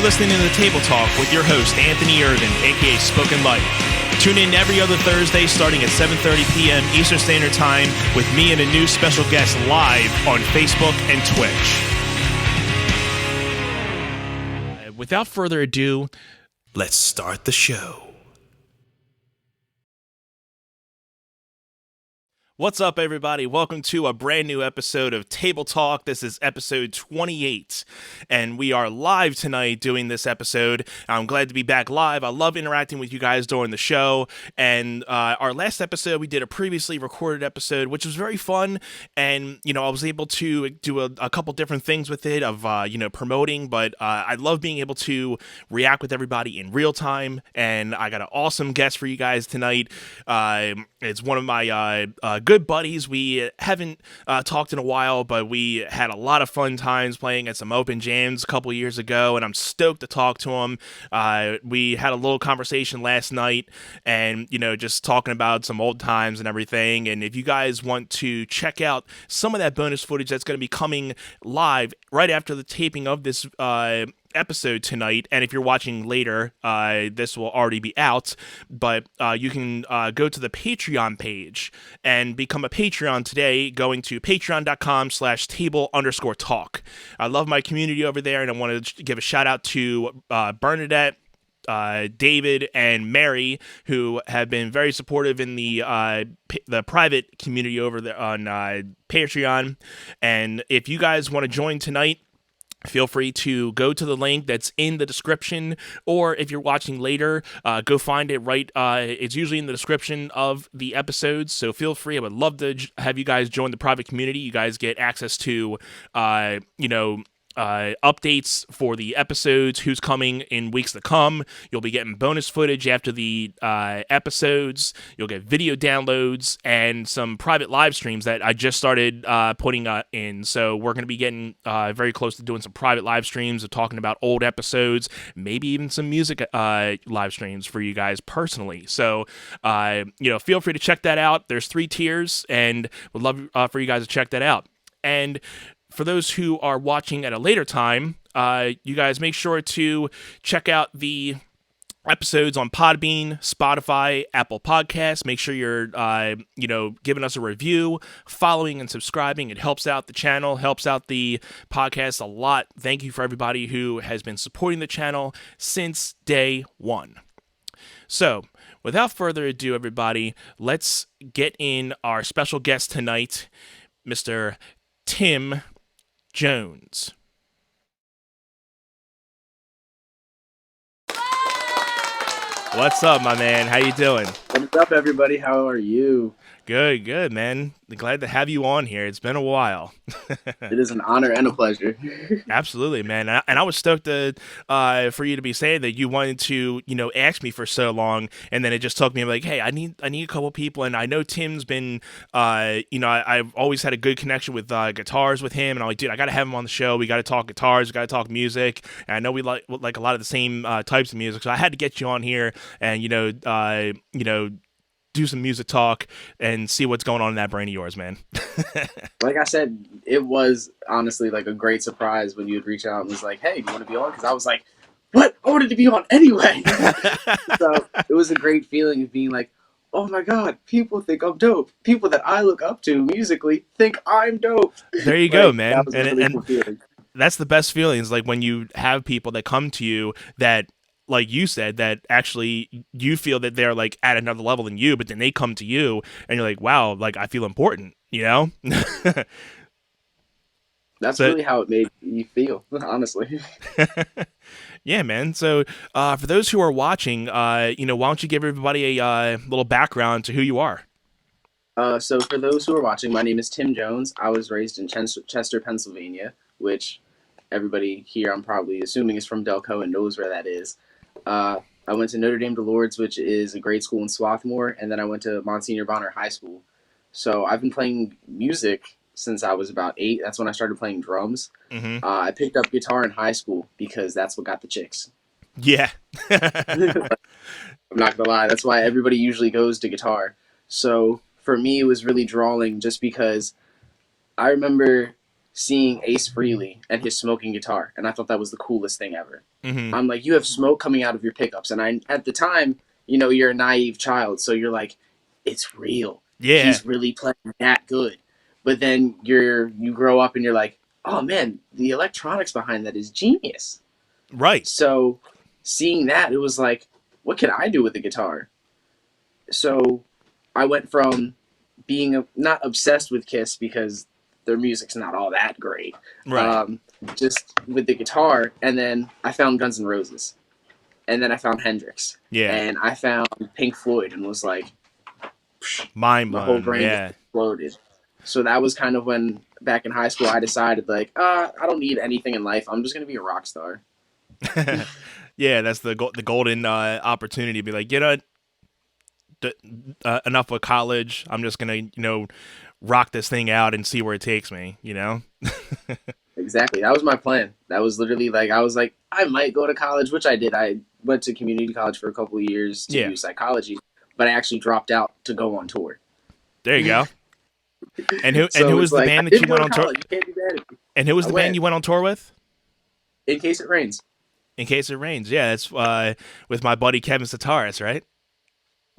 You're listening to The Table Talk with your host, Anthony Irvin, aka Spoken Light. Tune in every other Thursday starting at 7:30 p.m. Eastern Standard Time with me and a new special guest live on Facebook and Twitch. Without further ado, let's start the show. What's up, everybody? Welcome to a brand new episode of Table Talk. This is episode 28, and we are live tonight doing this episode. I'm glad to be back live. I love interacting with you guys during the show, and our last episode, we did a previously recorded episode, which was very fun, and, I was able to do a couple different things with it of, promoting, but I love being able to react with everybody in real time, and I got an awesome guest for you guys tonight. It's one of my good buddies. We haven't talked in a while, but we had a lot of fun times playing at some open jams a couple years ago, and I'm stoked to talk to him. We had a little conversation last night, and just talking about some old times and everything. And if you guys want to check out some of that bonus footage that's going to be coming live right after the taping of this episode tonight, and if you're watching later, this will already be out, but you can go to the Patreon page and become a Patreon today, going to patreon.com/table_talk. I love my community over there, and I want to give a shout out to Bernadette, David, and Mary, who have been very supportive in the private community over there on Patreon. And if you guys want to join tonight, feel free to go to the link that's in the description, or if you're watching later, go find it right. It's usually in the description of the episodes, so feel free. I would love to have you guys join the private community. You guys get access to, updates for the episodes, who's coming in weeks to come. You'll be getting bonus footage after the episodes. You'll get video downloads and some private live streams that I just started putting in. So we're going to be getting very close to doing some private live streams of talking about old episodes, maybe even some music live streams for you guys personally. So, feel free to check that out. There's 3 tiers, and would love for you guys to check that out. And for those who are watching at a later time, you guys make sure to check out the episodes on Podbean, Spotify, Apple Podcasts. Make sure you're, giving us a review, following and subscribing. It helps out the channel, helps out the podcast a lot. Thank you for everybody who has been supporting the channel since day one. So, without further ado, everybody, let's get in our special guest tonight, Mr. Tim Jones. What's up, my man? How you doing? What's up, everybody? How are you? Good, man. Glad to have you on here. It's been a while. It is an honor and a pleasure. Absolutely, man. And I was stoked to, for you to be saying that you wanted to, ask me for so long, and then it just took me like, hey, I need a couple people, and I know Tim's been, I've always had a good connection with guitars with him, and I'm like, dude, I got to have him on the show. We got to talk guitars. We got to talk music. And I know we like a lot of the same types of music, so I had to get you on here, and do some music talk and see what's going on in that brain of yours, man. Like I said, it was honestly like a great surprise when you would reach out and was like, hey, do you want to be on? Because I was like, what? I wanted to be on anyway. So it was a great feeling of being like, oh my God, people think I'm dope. People that I look up to musically think I'm dope. There you go, man. That was a really cool feeling. That's the best feelings, like when you have people that come to you that, like you said, that actually you feel that they're like at another level than you, but then they come to you and you're like, wow, like I feel important, That's really how it made me feel, honestly. Yeah, man. So for those who are watching, why don't you give everybody a little background to who you are? So for those who are watching, my name is Tim Jones. I was raised in Chester, Pennsylvania, which everybody here I'm probably assuming is from Delco and knows where that is. I went to Notre Dame de Lourdes, which is a grade school in Swarthmore, and then I went to Monsignor Bonner High School. So I've been playing music since I was about 8. That's when I started playing drums. Mm-hmm. I picked up guitar in high school because that's what got the chicks. Yeah. I'm not gonna lie, that's why everybody usually goes to guitar. So for me, it was really drawing just because I remember seeing Ace Frehley and his smoking guitar, and I thought that was the coolest thing ever. Mm-hmm. I'm like, you have smoke coming out of your pickups, and I at the time, you're a naive child, so you're like, it's real. Yeah. He's really playing that good. But then you grow up and you're like, oh man, the electronics behind that is genius. Right. So seeing that, it was like, what can I do with the guitar? So I went from being not obsessed with Kiss because their music's not all that great, Right. um, just with the guitar, and then I found Guns N' Roses, and then I found Hendrix, Yeah. and I found Pink Floyd, and was like, Mind my whole blown. brain just Yeah. exploded. So that was kind of when, back in high school, I decided like, I don't need anything in life. I'm just gonna be a rock star. Yeah, that's the golden opportunity to be like, d- enough of college. I'm just gonna rock this thing out and see where it takes me. Exactly. That was my plan. That was literally like, I was like, I might go to college, which I did. I went to community college for a couple of years to Yeah. do psychology, but I actually dropped out to go on tour. There you go. And who So was it's the like, I band that you did go went to on tour? college. You can't do that. And who was I the band went you went on tour with? in case it rains. In Case It Rains. Yeah, that's with my buddy Kevin Sataris, right?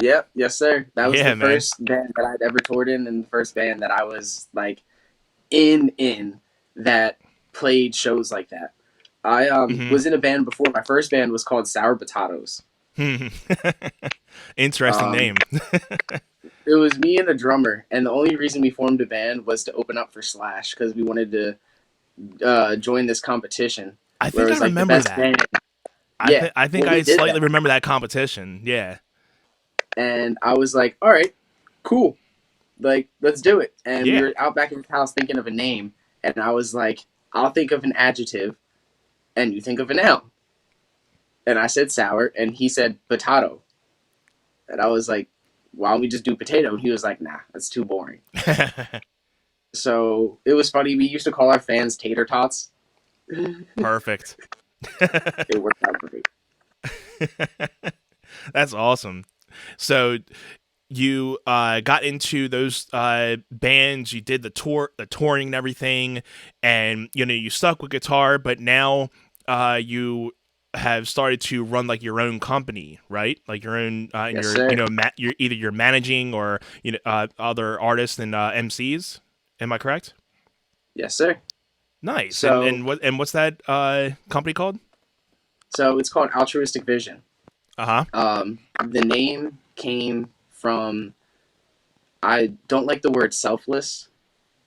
Yep. Yes, sir. That was the Yeah, man. first band that I'd ever toured in, and the first band that I was like in that played shows like that. I Hmm. was in a band before. My first band was called Sour Potatoes. Interesting Um, name. it was me and a drummer, and the only reason we formed a band was to open up for Slash because we wanted to join this competition I where it think I was like the remember best that. band. I Yeah, think I think well, we I did slightly that, remember that competition. Yeah. and I was like, all right, cool, like let's do it. And we Yeah. were out back in the house thinking of a name, and I was like, I'll think of an adjective, and you think of a noun. And I said sour, and he said potato, and I was like, why don't we just do potato? And he was like, nah, that's too boring. So it was funny. We used to call our fans tater tots. Perfect. It worked out great. That's awesome. So you got into those bands. You did the touring and everything, and you stuck with guitar. But now you have started to run like your own company, right? Like your own, and Yes, you're sir. you're either you're managing or other artists and MCs. Am I correct? Yes, sir. Nice. And So, and what's that company called? so it's called Altruistic Vision. Uh huh. The name came from, I don't like the word selfless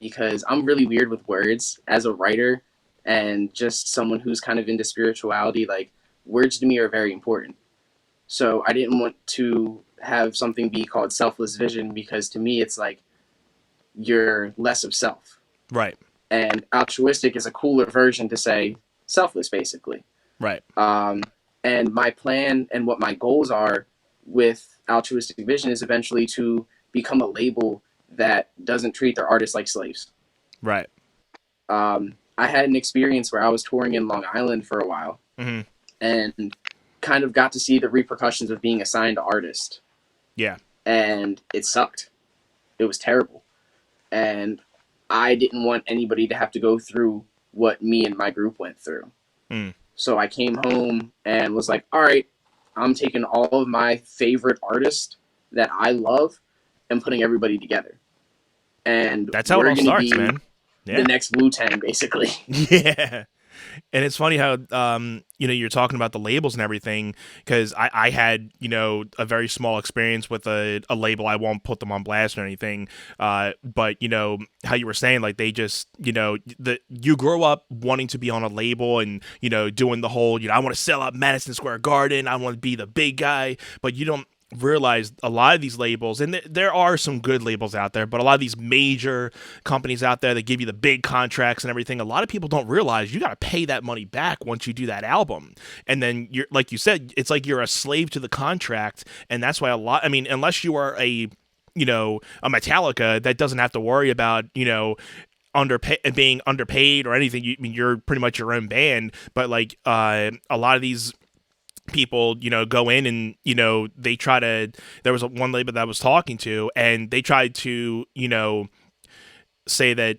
because I'm really weird with words as a writer and just someone who's kind of into spirituality. Like, words to me are very important. So I didn't want to have something be called selfless vision because to me it's like you're less of self. Right. And altruistic is a cooler version to say selfless, basically. Right. Um, and my plan and what my goals are with Altruistic Vision is eventually to become a label that doesn't treat their artists like slaves. Right. I had an experience where I was touring in Long Island for a while Hmm. and kind of got to see the repercussions of being assigned to artist. Yeah. And it sucked. It was terrible. And I didn't want anybody to have to go through what me and my group went through. Mm. So I came home and was like, all right, I'm taking all of my favorite artists that I love and putting everybody together. And That's how it we're all going to starts, be man. the Yeah. next Wu-Tang, basically. Yeah. And it's funny how you're talking about the labels and everything because I had a very small experience with a label. I won't put them on blast or anything, but how you were saying like they just you grow up wanting to be on a label and doing the whole I want to sell out Madison Square Garden, I want to be the big guy, but you don't realize a lot of these labels, and there are some good labels out there, but a lot of these major companies out there that give you the big contracts and everything, a lot of people don't realize you got to pay that money back once you do that album. And then you're, like you said, it's like you're a slave to the contract. And that's why unless you are a Metallica that doesn't have to worry about, being underpaid or anything. You're pretty much your own band, but like a lot of these people go in and they try to there was one label that I was talking to and they tried to say that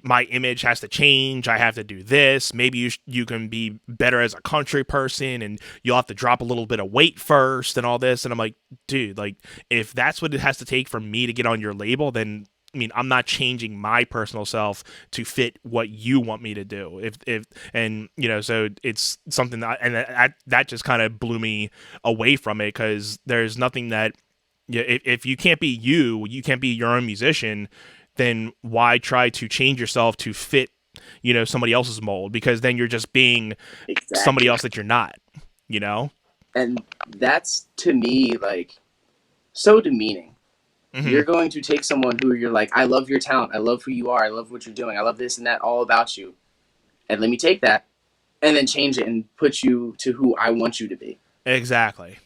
my image has to change. I have to do this. Maybe you can be better as a country person, and you'll have to drop a little bit of weight first, and all this. And I'm like, dude, like if that's what it has to take for me to get on your label, then I mean, I'm not changing my personal self to fit what you want me to do. If and so it's something that just kind of blew me away from it, because there's nothing that, yeah, if you can't be you can't be your own musician, then why try to change yourself to fit, somebody else's mold? Because then you're just being somebody Exactly. else that you're not, you know? And that's to me like so demeaning. Mm-hmm. You're going to take someone who you're like, I love your talent, I love who you are, I love what you're doing, I love this and that all about you, and let me take that and then change it and put you to who I want you to be. Exactly.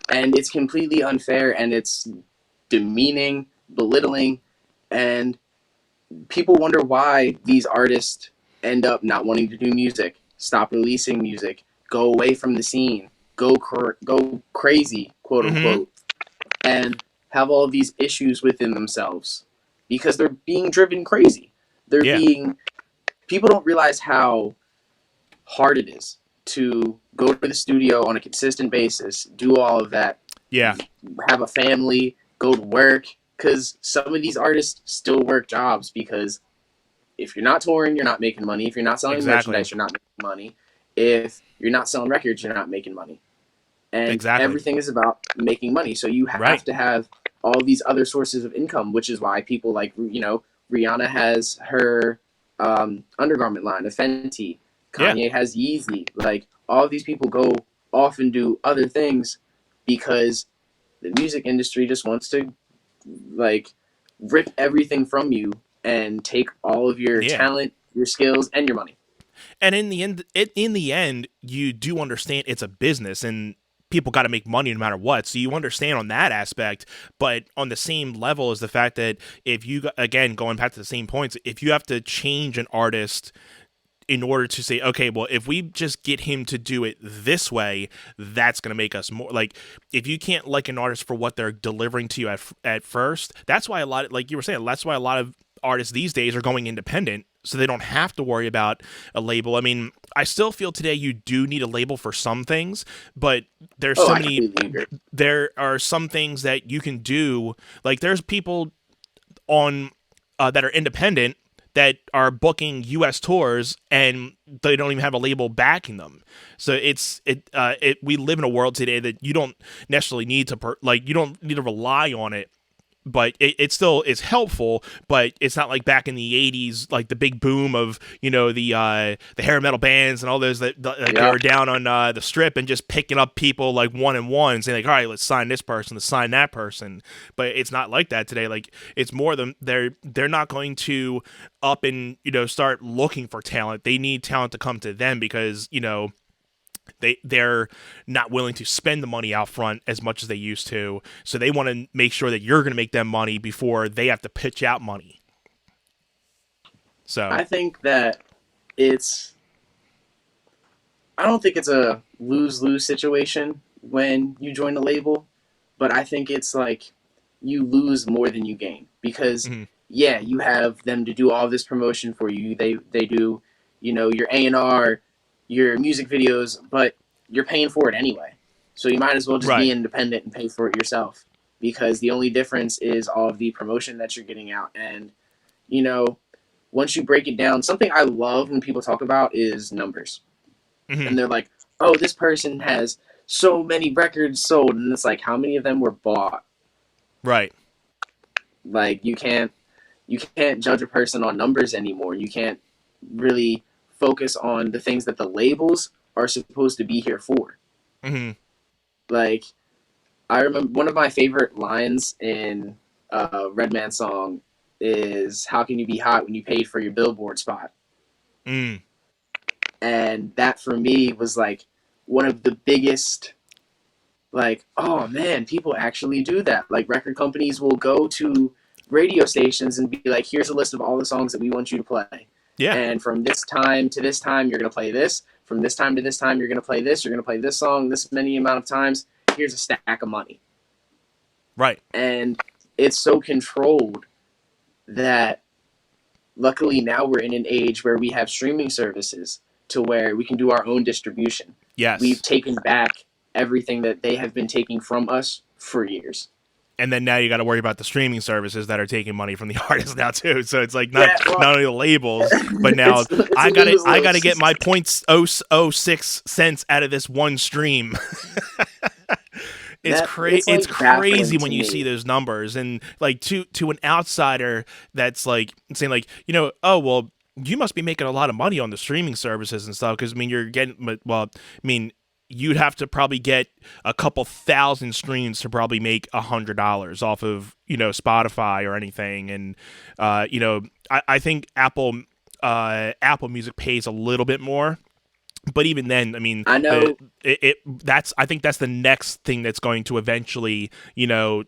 And it's completely unfair and it's demeaning, belittling, and people wonder why these artists end up not wanting to do music, stop releasing music, go away from the scene, go crazy, quote Mm-hmm. unquote, and have all of these issues within themselves because they're being driven crazy. They're Yeah. being People don't realize how hard it is to go to the studio on a consistent basis, do all of that, Yeah. have a family, go to work. Because some of these artists still work jobs because if you're not touring, you're not making money. If you're not selling Exactly. merchandise, you're not making money. If you're not selling records, you're not making money. And Exactly. everything is about making money. So you Right. have to have all these other sources of income, which is why people like, Rihanna has her undergarment line of Fenty. Yeah. Kanye has Yeezy. Like, all of these people go off and do other things because the music industry just wants to, like, rip everything from you and take all of your Yeah. talent, your skills, and your money. And in the end, you do understand it's a business, and people got to make money no matter what. So you understand on that aspect, but on the same level is the fact that if you, again, going back to the same points, if you have to change an artist in order to say, okay, well, if we just get him to do it this way, that's going to make us more like, if you can't like an artist for what they're delivering to you at first, that's why a lot of, like you were saying, that's why a lot of artists these days are going independent, so they don't have to worry about a label. I mean, I still feel today you do need a label for some things, but there's Oh, so I many, completely agree. there are some things that you can do, like there's people on that are independent that are booking U.S. tours, and they don't even have a label backing them. So we live in a world today that you don't necessarily need to you don't need to rely on it, but it still is helpful. But it's not like back in the '80s, like the big boom of the hair metal bands and all those that they Yeah. were down on the strip and just picking up people like one and one, and saying like, all right, let's sign this person, let's sign that person. But it's not like that today. Like it's more than they're not going to up and start looking for talent. They need talent to come to them, because they're not willing to spend the money out front as much as they used to. So they want to make sure that you're going to make them money before they have to pitch out money. So I think that it's I don't think it's a lose lose situation when you join a label, but I think it's like you lose more than you gain because mhm. yeah, you have them to do all this promotion for you. They do, your A&R, your music videos, but you're paying for it anyway. So you might as well just be Right. independent and pay for it yourself because the only difference is all of the promotion that you're getting out. And you know, once you break it down, something I love when people talk about is numbers, Hmm. and they're like, "Oh, this person has so many records sold," and it's like, how many of them were bought? Right. Like, you can't judge a person on numbers anymore. You can't really focus on the things that the labels are supposed to be here for. Hmm. Like, I remember one of my favorite lines in Redman's song is, "How can you be hot when you paid for your billboard spot?" Mm. And that for me was like one of the biggest, like, oh man, people actually do that. Like, record companies will go to radio stations and be like, here's a list of all the songs that we want you to play, Yeah. and from this time to this time you're going to play this, from this time to this time you're going to play this, you're going to play this song this many amount of times, here's a stack of money. Right. And it's so controlled that luckily now we're in an age where we have streaming services to where we can do our own distribution. We've Yes. taken back everything that they have been taking from us for years. And then now you got to worry about the streaming services that are taking money from the artists now too. So it's like Yeah, well, not only the labels, but now it's a lose I gotta lose. get my points 0.006 out of this one stream. That it's It's like crazy baffling when to you see me. those numbers, and like to an outsider that's like saying like, you know, oh well, you must be making a lot of money on the streaming services and stuff, because I mean you're getting, well, I mean you'd have to probably get a couple thousand streams to probably make $100 off of, you know, Spotify or anything. And you know, I think Apple Music pays a little bit more, but even then, I mean, I know that's, I think that's the next thing that's going to eventually, you know,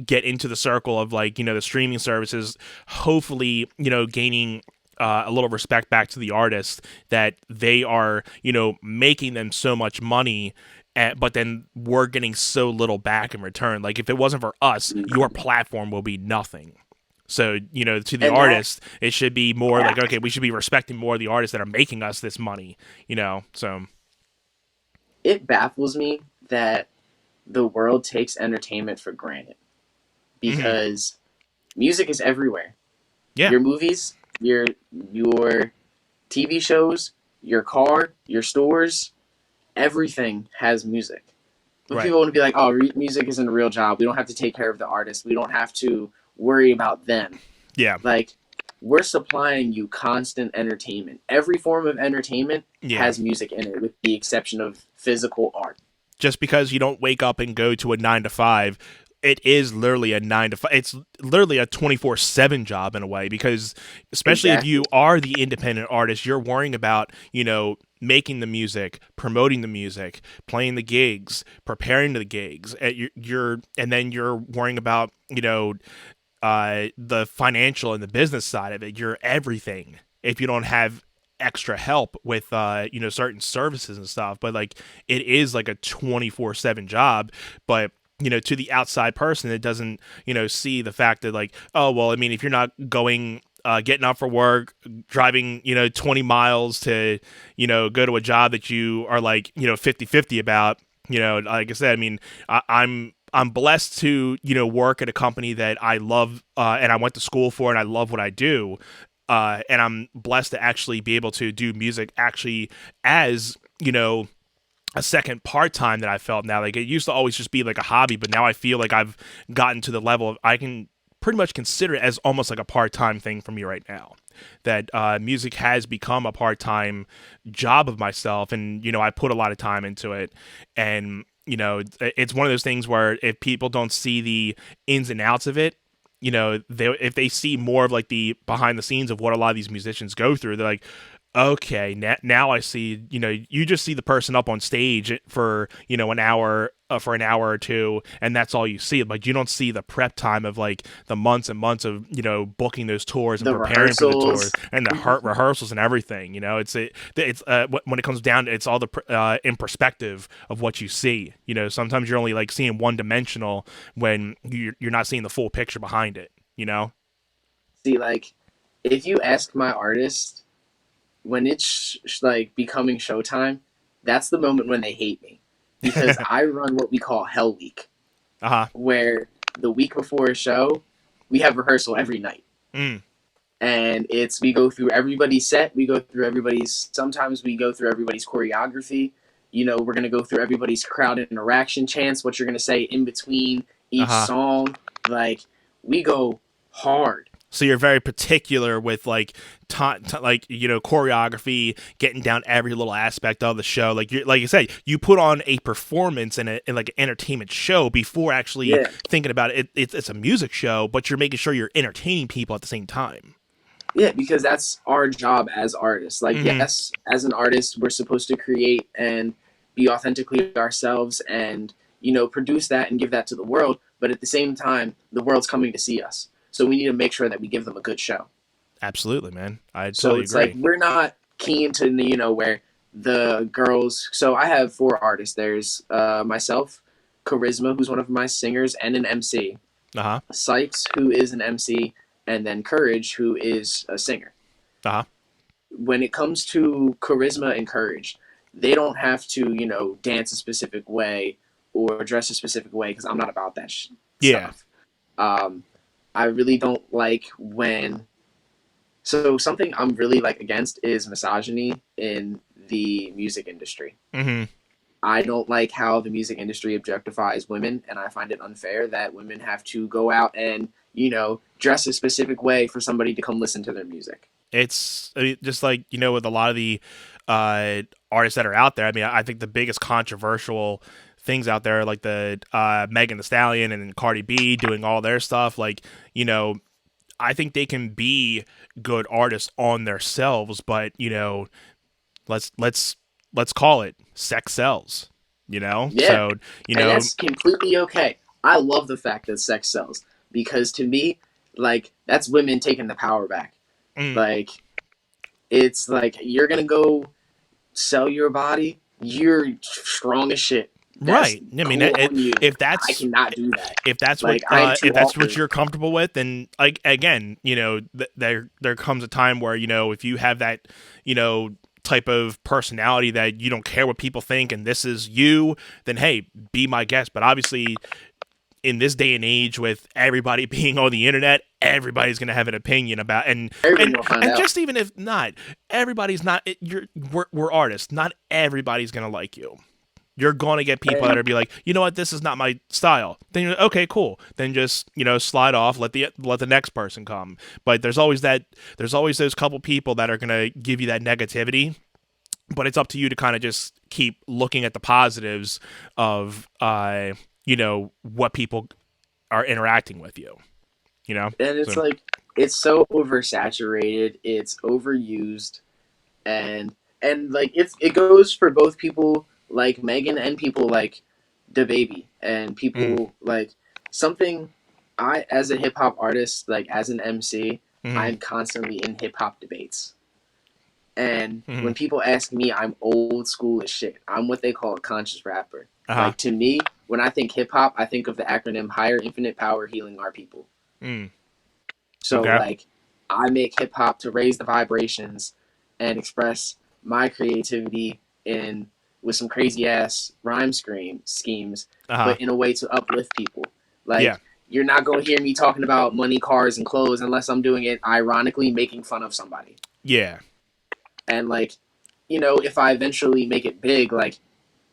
get into the circle of like, you know, the streaming services, hopefully, you know, gaining a little respect back to the artists, that they are, you know, making them so much money. But then we're getting so little back in return. Like if it wasn't for us, your platform will be nothing. So, you know, to the and that artist, it should be more yeah, like, okay, we should be respecting more of the artists that are making us this money, you know? So, it baffles me that the world takes entertainment for granted mhm. because music is everywhere. Yeah, Your movies, your TV shows, your car, your stores, everything has music. But right. people want to be like, "Oh, music isn't a real job. We don't have to take care of the artist. We don't have to worry about them." Yeah, Like, we're supplying you constant entertainment. Every form of entertainment yeah. has music in it, with the exception of physical art. Just because you don't wake up and go to a 9 to 5, it is literally a 9 to 5. It's literally a 24/7 job in a way, because especially if Exactly. you are the independent artist, you're worrying about, you know, making the music, promoting the music, playing the gigs, preparing the gigs. And then you're worrying about, you know, the financial and the business side of it. You're everything if you don't have extra help with you know, certain services and stuff. But like it is like a 24/7 job. But you know, to the outside person that doesn't, you know, see the fact that like, oh well, I mean, if you're not going getting up for work, driving, you know, 20 miles to, you know, go to a job that you are like, you know, 50-50 about, you know, like I said, I mean, I'm blessed to, you know, work at a company that I love, and I went to school for, and I love what I do. And I'm blessed to actually be able to do music actually as, you know, a second part time that I felt now. Like it used to always just be like a hobby, but now I feel like I've gotten to the level of I can pretty much consider it as almost like a part time thing for me right now. That music has become a part time job of myself, and you know, I put a lot of time into it. And you know, it's one of those things where if people don't see the ins and outs of it, you know, if they see more of like the behind the scenes of what a lot of these musicians go through, they're like, okay, now I see. You know, you just see the person up on stage for, you know, an hour or two, and that's all you see. Like you don't see the prep time of like the months and months of, you know, booking those tours and The preparing for the tours rehearsals. and the rehearsals and everything. You know, it's when it comes down to it's all the in perspective of what you see. You know, sometimes you're only like seeing one dimensional when you're not seeing the full picture behind it. You know. See, like, if you ask my artist when it's like becoming showtime, that's the moment when they hate me because I run what we call Hell Week, Uh huh. where the week before a show, we have rehearsal every night. Mm. And it's we go through everybody's set, we go through everybody's sometimes we go through everybody's choreography. You know, we're gonna go through everybody's crowd interaction chants, what you're gonna say in between Uh each huh. song. Like we go hard. So you're very particular with like like, you know, choreography, getting down every little aspect of the show. Like you, like you said, you put on a performance and in like an entertainment show before actually Yeah. thinking about it. It's a music show, but you're making sure you're entertaining people at the same time. Yeah, because that's our job as artists. Like, Mm-hmm. yes, as an artist, we're supposed to create and be authentically ourselves and, you know, produce that and give that to the world. But at the same time, the world's coming to see us. So we need to make sure that we give them a good show. Absolutely, man. I So totally it's like, agree. we're not keen to, you know, where the girls. So I have four artists. There's myself, Charisma, who's one of my singers and an MC, Uh huh. Sykes, who is an MC, and then Courage, who is a singer. Uh-huh. When it comes to charisma and Courage, they don't have to, dance a specific way or dress a specific way because I'm not about that Yeah. stuff. Um, I really don't like when. So something I'm really like against is misogyny in the music industry. Mm-hmm. I don't like how the music industry objectifies women, and I find it unfair that women have to go out and, dress a specific way for somebody to come listen to their music. It's just like, with a lot of the artists that are out there. I mean, I think the biggest controversial things out there, like the Megan Thee Stallion and Cardi B doing all their stuff, like, I think they can be good artists on themselves, but let's let's let's call it sex sells. Yeah, So and that's completely okay. I love the fact that sex sells because to me, like that's women taking the power back. mm, Like it's like you're gonna go sell your body. You're strong as shit. That's right. I mean, cool on you. if I that's cannot do that. if that's what Like I am too if that's what awkward. you're comfortable with, then like again, there comes a time where if you have that type of personality that you don't care what people think and this is you, then hey, be my guest. But obviously, in this day and age, with everybody being on the internet, everybody's gonna have an opinion about Everybody gonna find and out. just even if not, everybody's not. We're artists. Not everybody's gonna like you. You're going to get people that And are be like, you know what, this is not my style. Then you're like, okay, cool. Then just slide off. Let the next person come. But there's always that. There's always those couple people that are gonna give you that negativity. But it's up to you to kind of just keep looking at the positives of what people are interacting with you. and it's So like it's so oversaturated. It's overused, and like it goes for both people like Megan and people like the baby and mm, people like something. I as a hip hop artist, like as an MC, mm, I'm constantly in hip hop debates. And mm, when people ask me, I'm old school as shit. I'm what they call a conscious rapper. uh-huh. Like to me, when I think hip hop, I think of the acronym Higher Infinite Power Healing Our People. Mm, So okay. like I make hip hop to raise the vibrations and express my creativity in with some crazy ass rhyme schemes, Uh-huh. but in a way to uplift people. Yeah. Like you're not gonna hear me talking about money, cars, and clothes unless I'm doing it ironically making fun of somebody. Yeah. And like, if I eventually make it big, like,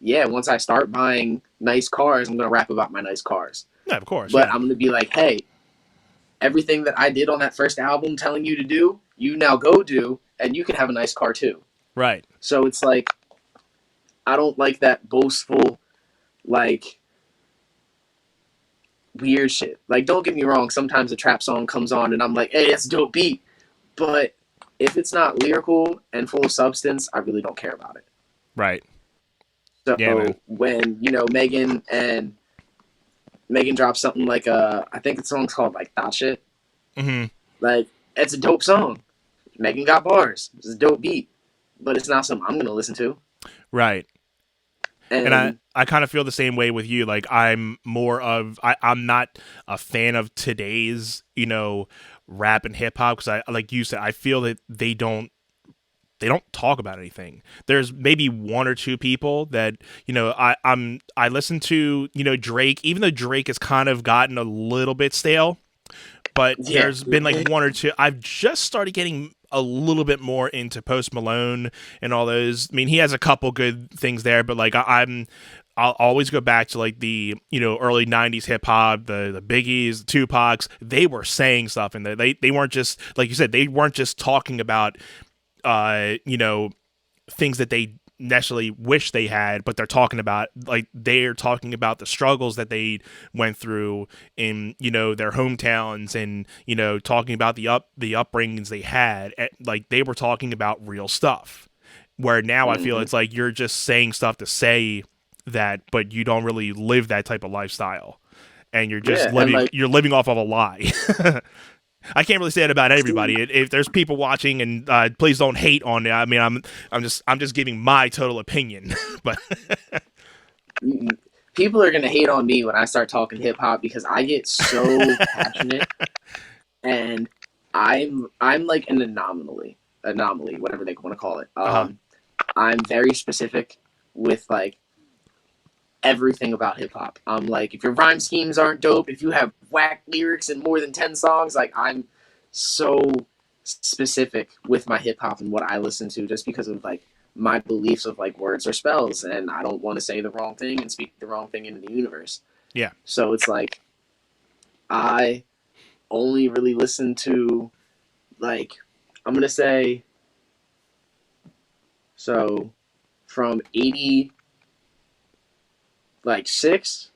yeah, once I start buying nice cars, I'm gonna rap about my nice cars. Yeah, of course. But Yeah. I'm gonna be like, hey, everything that I did on that first album telling you to do, you now go do, and you can have a nice car too. Right. So it's like I don't like that boastful, like weird shit. Like, don't get me wrong, sometimes a trap song comes on and I'm like, hey, that's a dope beat. But if it's not lyrical and full of substance, I really don't care about it. Right. Yeah, man. So when, Megan drops something like I think the song's called like That Shit. Mm-hmm. Like, it's a dope song. Megan got bars. It's a dope beat. But it's not something I'm gonna listen to. Right. And I, And I kind of feel the same way with you. Like I'm not a fan of today's, rap and hip hop because like you said, I feel that they don't talk about anything. There's maybe one or two people that I listen to Drake, even though Drake has kind of gotten a little bit stale, but yeah. there's been like one or two. I've just started getting a little bit more into Post Malone and all those. I mean, he has a couple good things there, but like I'll always go back to like the early '90s hip hop, the Biggies, the Tupacs. They were saying stuff, and they weren't just like you said. They weren't just talking about uh you know things that they necessarily wish they had, but they're talking about the struggles that they went through in their hometowns, and talking about the upbringings they had. Like they were talking about real stuff. Where now I feel Mm-hmm. it's like you're just saying stuff to say that, but you don't really live that type of lifestyle, and you're just Yeah, and living like, you're living off of a lie. I can't really say that about see, everybody. If there's people watching, and please don't hate on it. I mean, I'm just giving my total opinion. But people are gonna hate on me when I start talking hip hop because I get so passionate and I'm like an anomaly, whatever they want to call it. Uh-huh. I'm very specific with like everything about hip hop. I'm like, if your rhyme schemes aren't dope, if you have whack lyrics in more than 10 songs, like I'm so specific with my hip hop and what I listen to, just because of like my beliefs of like words or spells, and I don't want to say the wrong thing and speak the wrong thing into the universe. Yeah. So it's like I only really listen to like I'm gonna say so from 80 like 6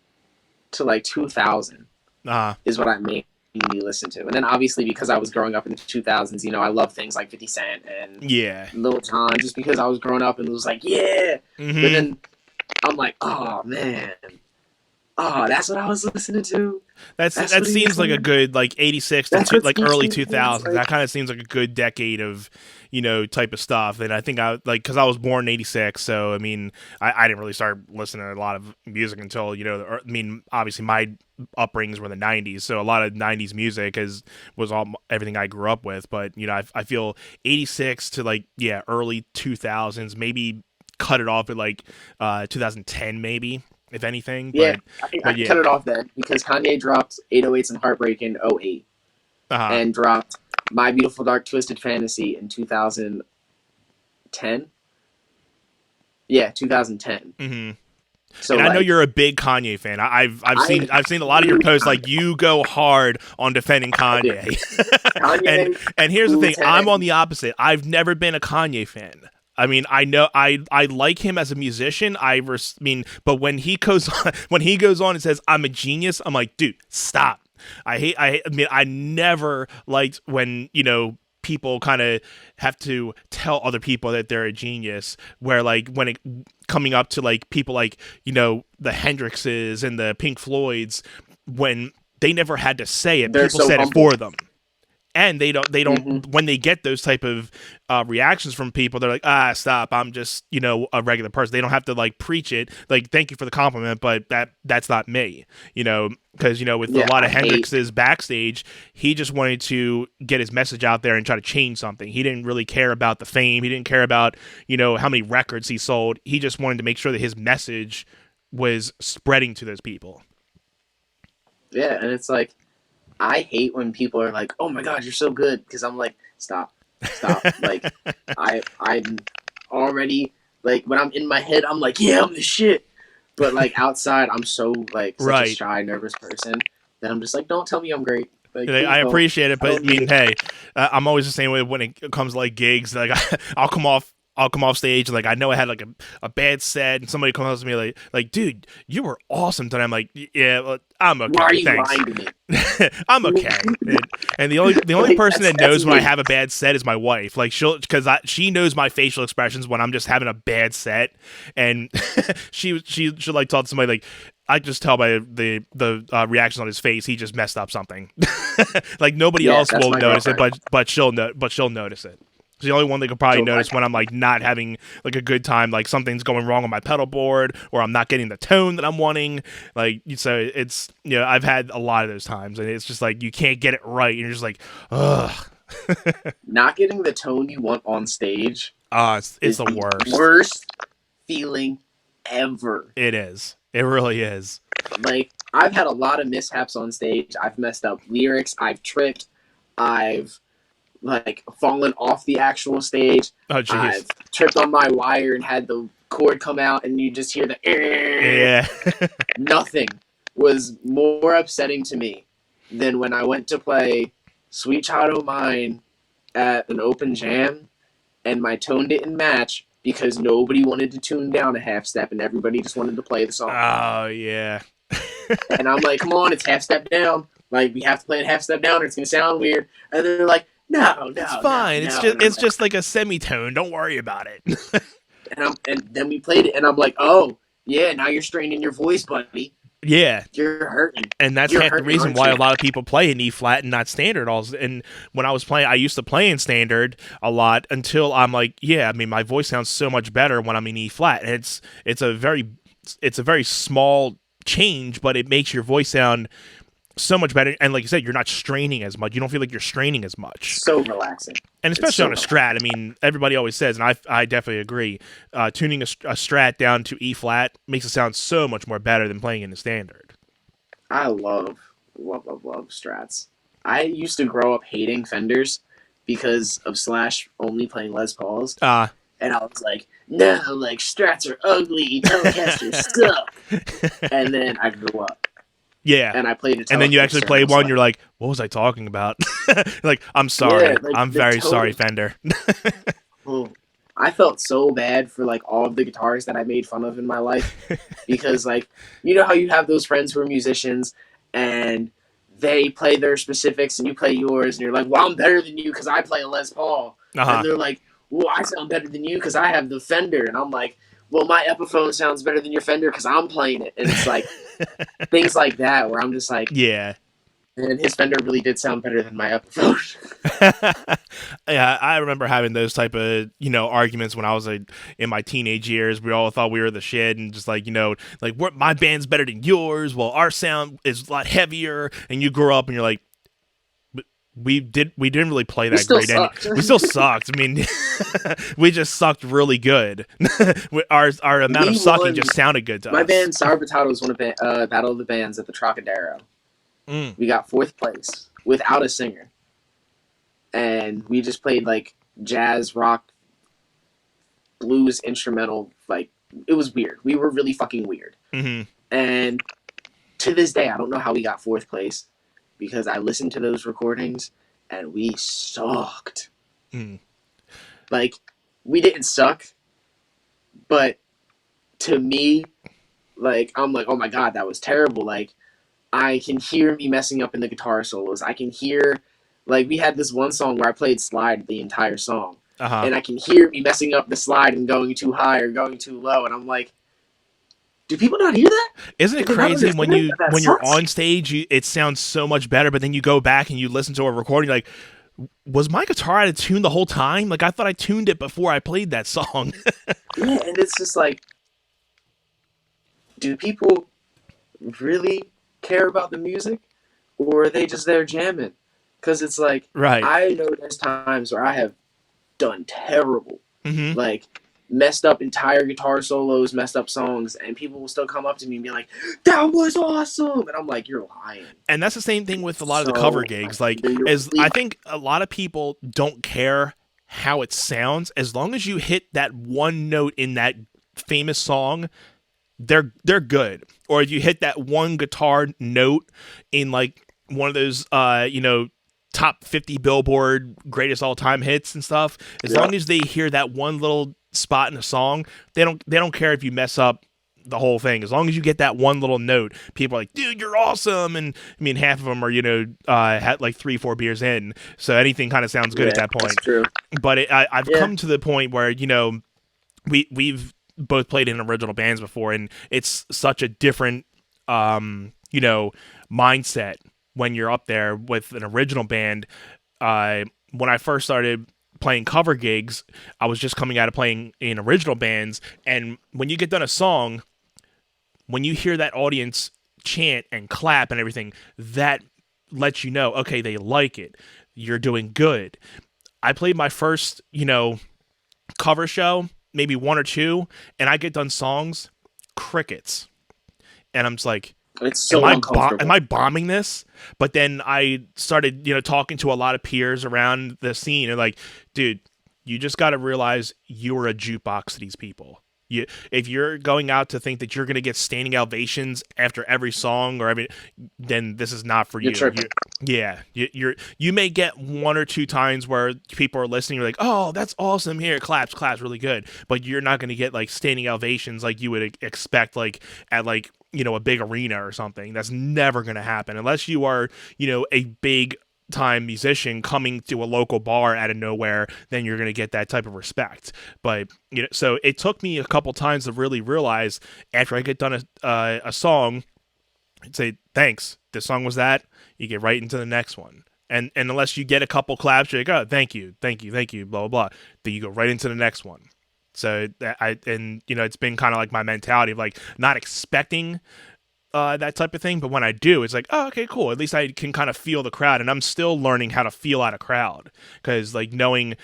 to like 2000 Uh-huh. is what I mainly listen to. And then obviously because I was growing up in the 2000s, I love things like 50 Cent and Yeah. Lil Jon, just because I was growing up and it was like, yeah. But Mm-hmm. then I'm like, oh man, oh, that's what I was listening to. That's That what he was seems like a saying. good like 86 to That's what like speaks early to me. It's 2000s. like, That kind of seems like a good decade of, type of stuff. And I think I like cuz I was born in 86, so I mean, I didn't really start listening to a lot of music until, I mean, obviously my upbringings were the 90s, so a lot of 90s music was all everything I grew up with, but I feel 86 to like early 2000s, maybe cut it off at like 2010 maybe, if anything, yeah, but I can cut yeah. it off then because Kanye dropped 808s and Heartbreak in '08 Uh-huh. and dropped My Beautiful Dark Twisted Fantasy in 2010. Yeah, 2010. Mhm. So And I know like you're a big Kanye fan. I I've seen a lot of your hate posts. Like Kanye. you go hard on defending I do. Kanye. and Kanye, here's the Wu thing. I'm on Tang. the opposite. I've never been a Kanye fan. I mean, I know I like him as a musician. I mean, but when he goes on, and says I'm a genius, I'm like, dude, stop. I mean, I never liked when people kind of have to tell other people that they're a genius, where like when it coming up to like people like the Hendrixes and the Pink Floyds, when they never had to say it, They're people so said it humble. for them. And Hmm. when they get those type of reactions from people, they're like, stop, I'm just a regular person. They don't have to like preach it, like, thank you for the compliment, but that's not me, because with a Yeah, lot I of hate. Hendrix's backstage, he just wanted to get his message out there and try to change something. He didn't really care about the fame. He didn't care about how many records he sold. He just wanted to make sure that his message was spreading to those people. Yeah, and it's like I hate when people are like, "Oh my God, you're so good," because I'm like, "Stop, stop!" Like I'm already like when I'm in my head, I'm like, "Yeah, I'm the shit," but like outside, I'm so like such a Right. shy, nervous person that I'm just like, "Don't tell me I'm great." Like, Like, please I don't. appreciate it, I but I don't need mean, it. hey, I'm always the same way when it comes to like gigs. Like, I'll come off stage, like I know I had like a bad set, and somebody comes up to me like, dude, you were awesome tonight. I'm like, yeah, well, I'm Why are okay, you thanks. lying to me? I'm okay. And the only Like person that that's knows when I me. have a bad set is my wife. Like she knows my facial expressions when I'm just having a bad set, and she like talk to somebody like. I just tell by the reactions on his face he just messed up something. Like nobody Yeah, else that's will my notice it, girlfriend. but she'll notice it. She's the only one that could probably So my notice when I'm like not having like a good time, like something's going wrong on my pedal board, or I'm not getting the tone that I'm wanting. Like, so it's I've had a lot of those times, and it's just like you can't get it right, and you're just like, ugh. not getting the tone you want on stage It's is the the worst. worst feeling ever. It is. It really is. Like I've had a lot of mishaps on stage. I've messed up lyrics. I've tripped. I've like fallen off the actual stage. Oh, jeez. I've tripped on my wire and had the cord come out, and you just hear the. Yeah. Nothing was more upsetting to me than when I went to play "Sweet Child O' Mine" at an open jam, and my tone didn't match because nobody wanted to tune down a half step, and everybody just wanted to play the song. Oh, yeah. And I'm like, come on, it's half step down. Like, we have to play it half step down or it's going to sound weird. And they're like, no, It's no, no, fine. no. And I'm It's like, just like a semitone. Don't worry about it. and then we played it and I'm like, oh, yeah, now you're straining your voice, buddy. Yeah. You're hurting. And that's You're half the hurting, reason aren't why you? a lot of people play in E flat and not standard. Also, and when I was playing, I used to play in standard a lot until I'm like, yeah, I mean, my voice sounds so much better when I'm in E flat. And it's a very small change, but it makes your voice sound so much better. And like you said, you're not straining as much. You don't feel like you're straining as much. So relaxing. And It's especially so on a Strat, I mean, everybody always says, and I definitely agree, tuning a Strat down to E flat makes it sound so much more better than playing in the standard. I love Strats. I used to grow up hating Fenders because of Slash only playing Les Pauls, Uh, and I was like, no, like Strats are ugly, Telecasters suck. And then I grew up yeah. and I played a And then you actually Telecaster, and I play was one, like, you're like, what was I talking about? Like, I'm yeah, sorry. like I'm the very tone. sorry, Fender. Oh, I felt so bad for like all of the guitarists that I made fun of in my life because like you know how you have those friends who are musicians and they play their specifics and you play yours and you're like, well, I'm better than you because I play a Les Paul, and Uh-huh. they're like, well, I sound better than you because I have the Fender, and I'm like, well, my Epiphone sounds better than your Fender because I'm playing it, and it's like things like that where I'm just like, Yeah. and his Fender really did sound better than my Epiphone. Yeah, I remember having those type of arguments when I was in my teenage years. We all thought we were the shit, and just like like my band's better than yours. Well, our sound is a lot heavier, and you grow up and you're like, "But we didn't really play We that still great. sucked. We still sucked. I mean, we just sucked really good. Our amount of We sucking won. just sounded good to My us. band Sour Potatoes won a Battle of the Bands at the Trocadero. Mm. We got fourth place without a singer, and we just played like jazz, rock, blues, instrumental. Like it was weird. We were really fucking weird. Hmm. And to this day, I don't know how we got fourth place because I listened to those recordings and we sucked. Mm. Like we didn't suck, but to me, like I'm like, oh my god, that was terrible. Like I can hear me messing up in the guitar solos. I can hear, like, we had this one song where I played slide the entire song, Uh huh. and I can hear me messing up the slide and going too high or going too low, and I'm like, do people not hear that? Isn't it Do they not crazy when understand that when you're sucks? on stage, it sounds so much better, but then you go back and you listen to a recording, you're like, was my guitar out of tune the whole time? Like I thought I tuned it before I played that song. Yeah, and it's just like, do people really care about the music, or are they just there jamming? Because it's like, Right. I know there's times where I have done terrible, Hmm. like messed up entire guitar solos, messed up songs, and people will still come up to me and be like, "That was awesome," and I'm like, "You're lying." And that's the same thing with a lot of the cover So gigs. Like, you're as really I think a lot of people don't care how it sounds as long as you hit that one note in that famous song, they're good. Or if you hit that one guitar note in like one of those top 50 Billboard greatest all-time hits and stuff, as yeah, long as they hear that one little spot in a song, they don't care if you mess up the whole thing. As long as you get that one little note, people are like, dude, you're awesome. And I mean, half of them are had like 3-4 beers in, so anything kind of sounds good at yeah, that that's point. true. But I've Yeah, come to the point where we've both played in original bands before, and it's such a different mindset when you're up there with an original band. When I first started playing cover gigs, I was just coming out of playing in original bands, and when you get done a song, when you hear that audience chant and clap and everything, that lets you know, okay, they like it. You're doing good. I played my first, cover show, maybe one or two, and I get done songs, crickets, and I'm just like, it's am so I am uncomfortable. I bombing this? But then I started, talking to a lot of peers around the scene, and like, dude, you just got to realize you're a jukebox to these people. If you're going out to think that you're going to get standing ovations after every song or every, then this is not for You're you. tripping. You may get one or two times where people are listening. You're like, oh, that's awesome. Here, claps, really good. But you're not going to get like standing ovations like you would expect, like at like a big arena or something. That's never going to happen unless you are a big time musician coming to a local bar out of nowhere. Then you're going to get that type of respect. But so it took me a couple times to really realize after I get done a song, I'd say thanks, this song was that, you get right into the next one. And unless you get a couple claps, you're like, oh, thank you, blah blah blah, then you go right into the next one. So it's been kind of like my mentality of like not expecting that type of thing, but when I do, it's like, oh, okay, cool. At least I can kind of feel the crowd, and I'm still learning how to feel out a crowd, because like knowing,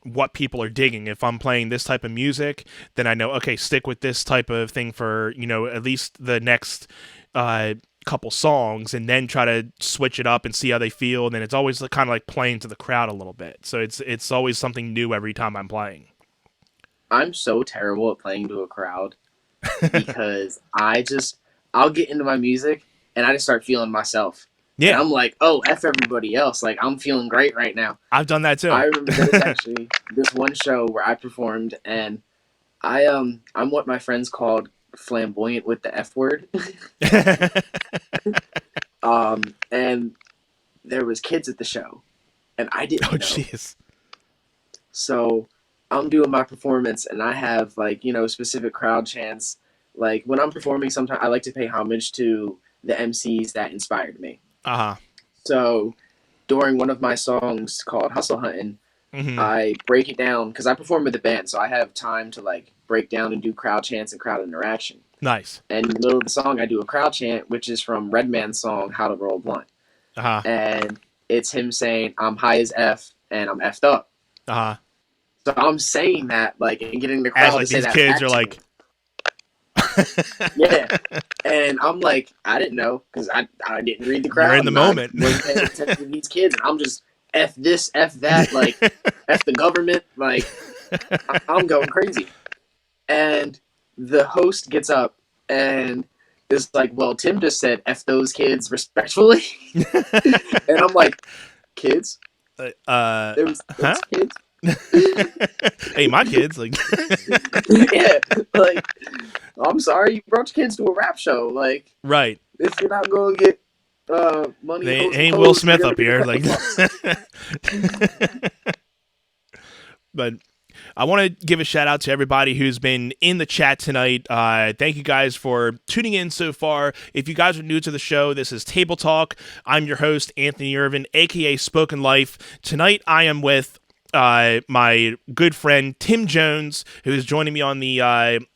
what people are digging. If I'm playing this type of music, then I know, okay, stick with this type of thing for, at least the next couple songs, and then try to switch it up and see how they feel. And then it's always kind of like playing to the crowd a little bit. So it's always something new every time I'm playing. I'm so terrible at playing to a crowd because I'll get into my music and I just start feeling myself. And Yeah, I'm like, oh, F everybody else. Like, I'm feeling great right now. I've done that too. I remember there was actually this one show where I performed, and I'm what my friends called flamboyant with the F word. And there was kids at the show, and I didn't Oh, know. jeez. So I'm doing my performance, and I have like specific crowd chants. Like when I'm performing, sometimes I like to pay homage to the MCs that inspired me. Uh-huh. So during one of my songs called Hustle Hunting, Mm-hmm. I break it down because I perform with a band, so I have time to like break down and do crowd chants and crowd interaction. Nice. And in the middle of the song, I do a crowd chant, which is from Redman's song "How to Roll a Blunt," Uh-huh. and it's him saying, "I'm high as F and I'm effed up." Uh-huh. So I'm saying that like and getting the As crowd to like say these that kids back are to like, me. Yeah, and I'm like, I didn't know because I didn't read the crowd. you're in the And I moment. wasn't paying attention to these kids, and I'm just F this, F that, like F the government, like I'm going crazy. And the host gets up and is like, well, Tim just said F those kids respectfully. And I'm like, kids? There was Huh? kids? Hey, my kids, like, Yeah, like, I'm sorry you brought your kids to a rap show. Like, right. if you're not going to get money They hosting ain't Will clothes, you're Smith gonna up be here, the like. fuck. But I want to give a shout out to everybody who's been in the chat tonight. Thank you guys for tuning in so far. If you guys are new to the show, this is Table Talk. I'm your host, Anthony Irvin, aka Spoken Life. Tonight I am with my good friend Tim Jones, who is joining me on the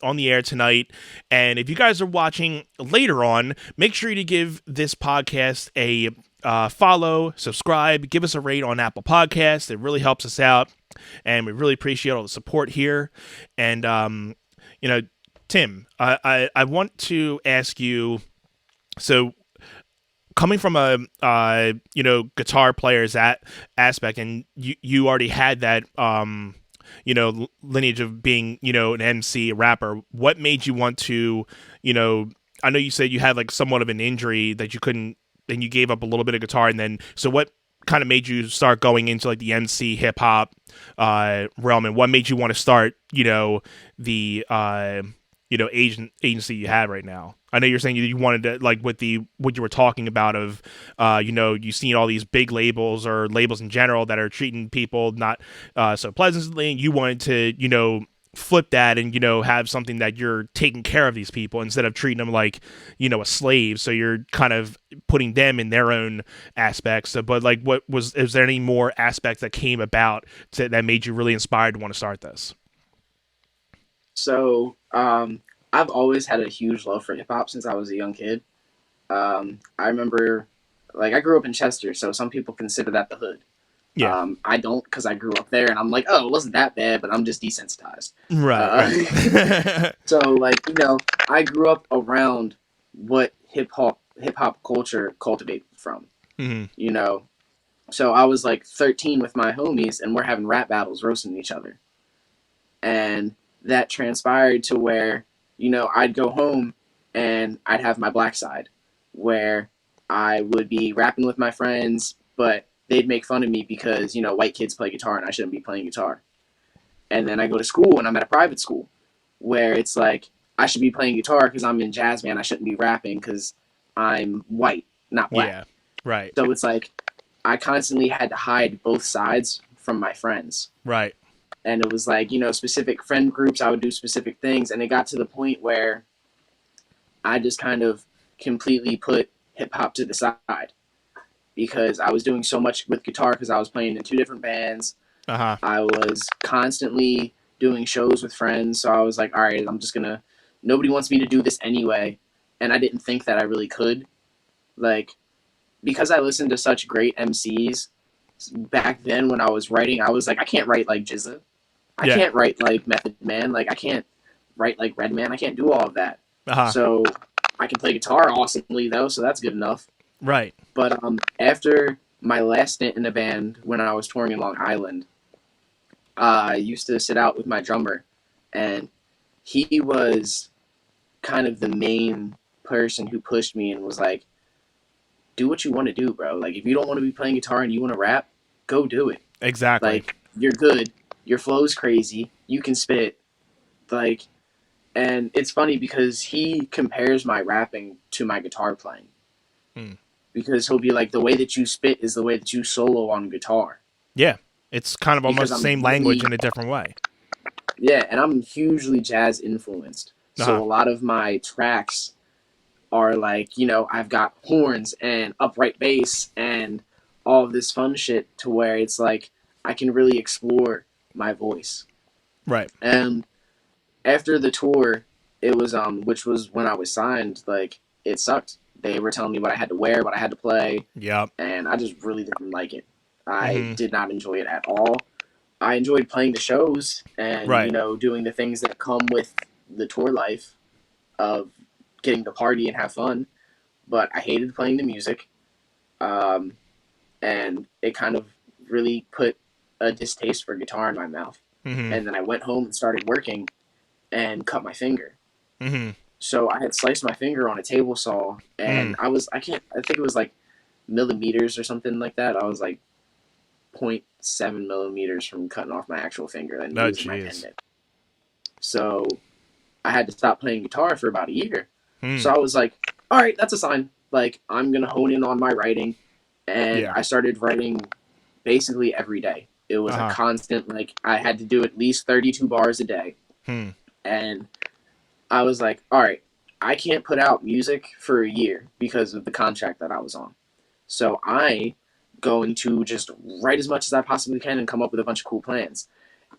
air tonight. And if you guys are watching later on, make sure to give this podcast a follow, subscribe, give us a rate on Apple Podcasts. It really helps us out, and we really appreciate all the support here. And Tim, I want to ask you, so coming from a guitar player's aspect, and you already had that lineage of being an MC, a rapper. What made you want to, I know you said you had like somewhat of an injury that you couldn't, and you gave up a little bit of guitar, and then so what kind of made you start going into like the MC hip hop realm, and what made you want to start the agency you have right now? I know you're saying you wanted to, like, with what you were talking about of you've seen all these big labels or labels in general that are treating people not so pleasantly, and you wanted to flip that and have something that you're taking care of these people instead of treating them like a slave. So you're kind of putting them in their own aspects. So, but like, is there any more aspects that came about that made you really inspired to want to start this? So, I've always had a huge love for hip hop since I was a young kid. I remember, like, I grew up in Chester, so some people consider that the hood. Yeah. I don't, because I grew up there, and I'm like, oh, it wasn't that bad, but I'm just desensitized. Right. So, like, I grew up around what hip hop culture cultivated from. Mm-hmm. So I was like 13 with my homies, and we're having rap battles, roasting each other, and that transpired to where I'd go home and I'd have my black side where I would be rapping with my friends, but they'd make fun of me because white kids play guitar and I shouldn't be playing guitar. And then I go to school and I'm at a private school where it's like I should be playing guitar because I'm in jazz band. I shouldn't be rapping because I'm white, not black. Yeah. Right. So it's like I constantly had to hide both sides from my friends. Right. And it was like, specific friend groups, I would do specific things. And it got to the point where I just kind of completely put hip hop to the side because I was doing so much with guitar because I was playing in 2 different bands. Uh-huh. I was constantly doing shows with friends. So I was like, all right, nobody wants me to do this anyway. and I didn't think that I really could. Like, because I listened to such great MCs back then when I was writing, I was like, I can't write like Jizza. I Yeah. can't write like Method Man. Like, I can't write like Redman. I can't do all of that. Uh-huh. So I can play guitar awesomely though, so that's good enough. Right. But after my last stint in a band when I was touring in Long Island, I used to sit out with my drummer, and he was kind of the main person who pushed me and was like, do what you want to do, bro. Like, if you don't want to be playing guitar and you want to rap, go do it. Exactly. Like, you're good. Your flow's crazy. You can spit. Like, and it's funny because he compares my rapping to my guitar playing. Hmm. Because he'll be like, the way that you spit is the way that you solo on guitar. Yeah. It's kind of Because almost the I'm same really, language in a different way. yeah, and I'm hugely jazz influenced. So Uh-huh. a lot of my tracks are like, I've got horns and upright bass and all of this fun shit to where it's like I can really explore my voice. Right. And after the tour, it was which was when I was signed, like it sucked. They were telling me what I had to wear, what I had to play, Yep. and I just really didn't like it. I Mm-hmm. did not enjoy it at all. I enjoyed playing the shows and, Right. doing the things that come with the tour life of getting to party and have fun, but I hated playing the music. Um, and it kind of really put a distaste for guitar in my mouth. Mm-hmm. And then I went home and started working and cut my finger. Mm-hmm. So I had sliced my finger on a table saw, and Mm. I think it was like millimeters or something like that. I was like 0.7 millimeters from cutting off my actual finger and Oh, losing my jeez. tendon. So I had to stop playing guitar for about a year. Hmm. So I was like, all right, that's a sign. Like, I'm going to hone in on my writing. And Yeah. I started writing basically every day. It was a Uh-huh. constant, like, I had to do at least 32 bars a day. Hmm. And I was like, all right, I can't put out music for a year because of the contract that I was on. So I going to just write as much as I possibly can and come up with a bunch of cool plans.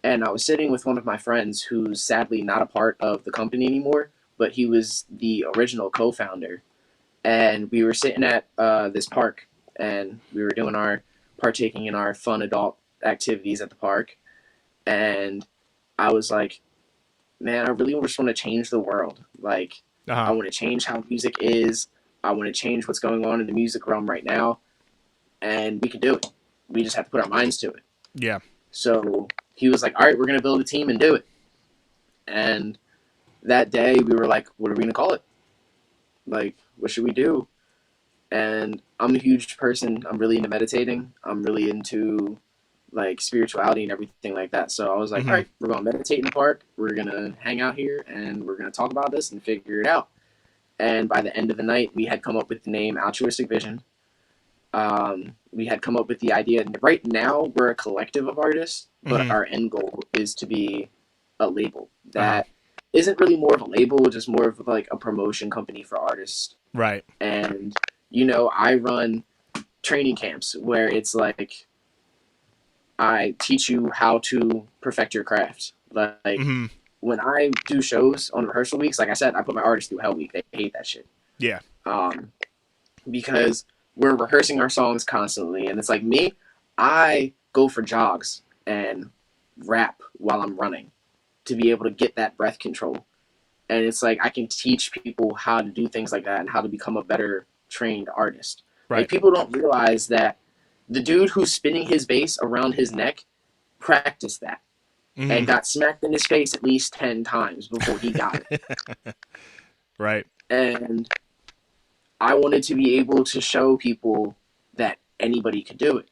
And I was sitting with one of my friends who's sadly not a part of the company anymore, but he was the original co-founder. And we were sitting at this park, and we were doing our partaking in our fun adult activities at the park. And I was like, man, I really just want to change the world. Like, I Uh-huh. want to change how music is. I want to change what's going on in the music realm right now, and we can do it. We just have to put our minds to it. Yeah. So he was like, all right, we're going to build a team and do it. And that day we were like, what are we going to call it? Like, what should we do? And I'm a huge person. I'm really into meditating. I'm really into like spirituality and everything like that. So I was like, all Mm-hmm. right, we're going to meditate in the park. We're going to hang out here and we're going to talk about this and figure it out. And by the end of the night, we had come up with the name Altruistic Vision. We had come up with the idea. Right now, we're a collective of artists, but Mm-hmm. our end goal is to be a label Uh-huh. that isn't really more of a label, just more of like a promotion company for artists. Right. And I run training camps where it's like I teach you how to perfect your craft. Like Mm-hmm. when I do shows on rehearsal weeks, like I said, I put my artists through hell week. They hate that shit. Yeah. Um, because we're rehearsing our songs constantly, and it's like me, I go for jogs and rap while I'm running to be able to get that breath control. And it's like I can teach people how to do things like that and how to become a better trained artist. Like Right. people don't realize that the dude who's spinning his bass around his neck practiced that Mm-hmm. and got smacked in his face at least 10 times before he got it. Right. And I wanted to be able to show people that anybody could do it.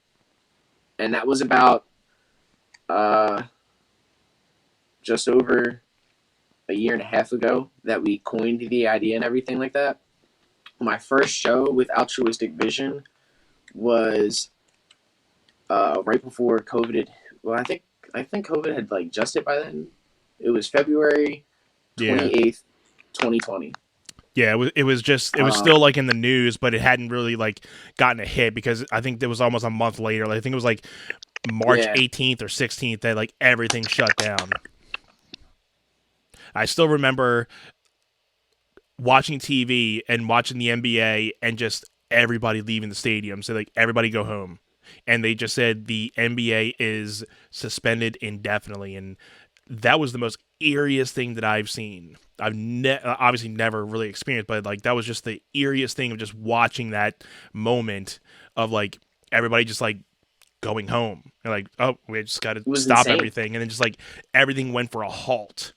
And that was about uh, just over a year and a half ago that we coined the idea and everything like that. My first show with Altruistic Vision was right before COVID. Well, I think COVID had like just hit by then. It was February Yeah. 28th, 2020. Yeah, it was Um, still like in the news, but it hadn't really like gotten a hit because I think it was almost a month later. Like, I think it was like March yeah, 18th or 16th that like everything shut down. I still remember watching TV and watching the NBA and just everybody leaving the stadium. So like everybody go home. And they just said the NBA is suspended indefinitely, and that was the most eeriest thing that I've seen. I've obviously never really experienced, but like that was just the eeriest thing of just watching that moment of like everybody just like going home and like, oh, we just got to It was stop insane. everything, and then just like everything went for a halt,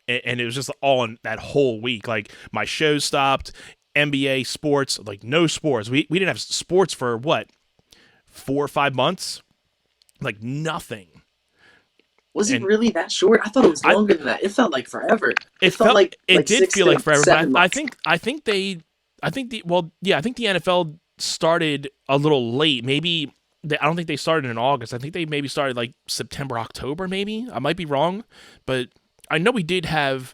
and it was just all in that whole week. Like my shows stopped, NBA sports, like no sports. We didn't have sports for what, 4 or 5 months, like nothing. Was it And really that short? I thought it was I longer than that. It felt like forever. it It felt felt it like did six feel like to forever, but seven I months. think I think the well yeah I think the NFL started a little late. Maybe I don't think they started in August. I think they maybe started like September, October. Maybe I might be wrong, but I know we did have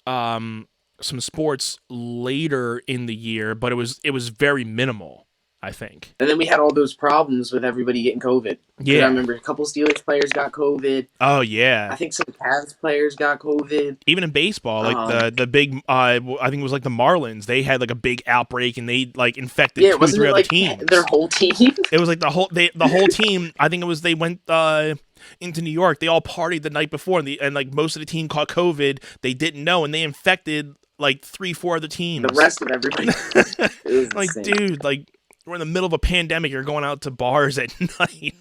um, some sports later in the year, but it was very minimal. I think. And then we had all those problems with everybody getting COVID. Because I Yeah. remember a couple Steelers players got COVID. Oh yeah. I think some Cavs players got COVID. Even in baseball, like Um, the big, I think it was like the Marlins. They had like a big outbreak, and they like infected yeah, two, wasn't three it other like their teams. whole team? It was like the whole team. I think it was they went into New York. They all partied the night before, and like most of the team caught COVID. They didn't know, and they infected like 3, 4 other The teams. rest of everybody. It was Like, insane. dude, like we're in the middle of a pandemic. You're going out to bars at night.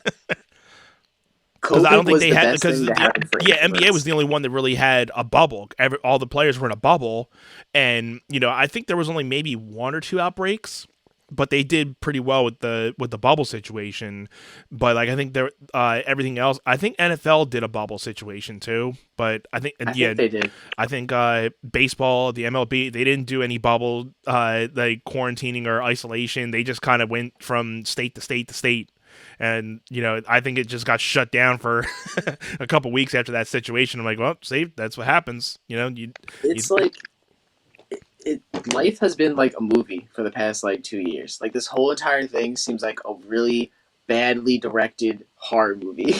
Because I don't COVID think was they the had best because thing to yeah, happen for yeah, NBA was introverts. the only one that really had a bubble. All the players were in a bubble, and I think there was only maybe 1 or 2 outbreaks, but they did pretty well with the bubble situation. But like I think there everything else, I think NFL did a bubble situation too. But I think I yeah, think they did. I think baseball, the MLB, they didn't do any bubble like quarantining or isolation. They just kind of went from state to state to state. And I think it just got shut down for a couple weeks after that situation. I'm like, well, see, that's what happens. You It's like life has been like a movie for the past like 2 years. Like this whole entire thing seems like a really badly directed horror movie.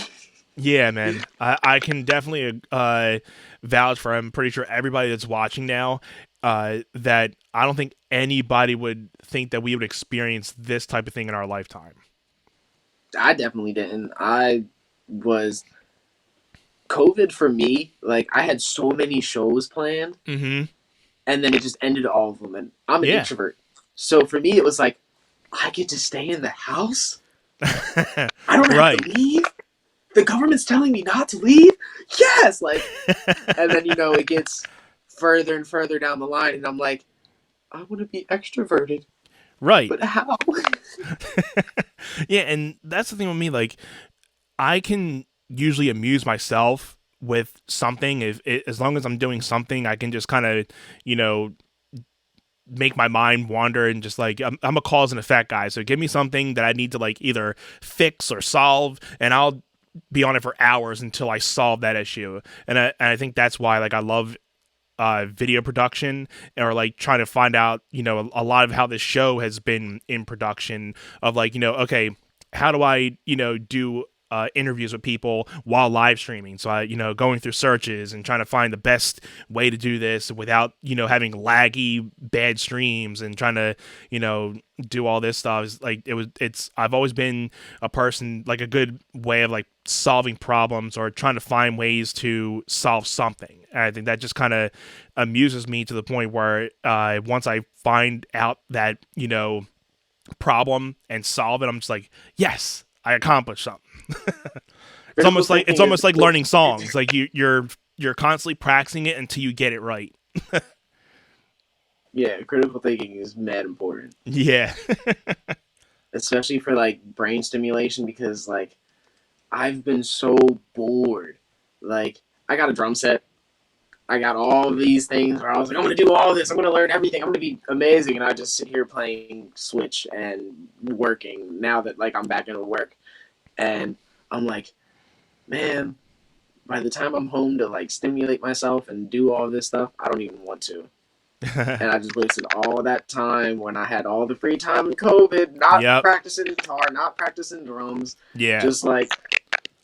yeah, man, I can definitely vouch for. I'm pretty sure everybody that's watching now that I don't think anybody would think that we would experience this type of thing in our lifetime. I definitely didn't. I was COVID for me. Like I had so many shows planned, Mm-hmm. and then it just ended all of them. And I'm an Yeah. introvert, so for me it was like I get to stay in the house. I don't have to Right. leave. The government's telling me not to leave. Yes, like, and then it gets further and further down the line, and I'm like, I want to be extroverted, Right. but how? Yeah, and that's the thing with me. Like, I can usually amuse myself with something if as long as I'm doing something, I can just kind of you know make my mind wander and just like I'm a cause and effect guy. So give me something that I need to like either fix or solve, and I'll be on it for hours until I solve that issue. And I think that's why like I love video production, or like trying to find out a lot of how this show has been in production of like okay, how do I do interviews with people while live streaming. So I going through searches and trying to find the best way to do this without having laggy bad streams, and trying to do all this stuff. Is like it's I've always been a person like a good way of like solving problems or trying to find ways to solve something. And I think that just kind of amuses me to the point where once I find out that problem and solve it, I'm just like, yes, I accomplished something. It's Critical almost like thinking is learning important. songs. Like you're constantly practicing it until you get it right. Yeah, critical thinking is mad important, Yeah. especially for like brain stimulation because like I've been so bored. Like I got a drum set. I got all these things where I was like, I'm gonna do all this. I'm gonna learn everything. I'm gonna be amazing. And I just sit here playing Switch and working now that like I'm back into work. And I'm like, man, by the time I'm home to like stimulate myself and do all this stuff, I don't even want to. And I just wasted all that time when I had all the free time in COVID, not Yep. practicing guitar, not practicing drums. Yeah. Just like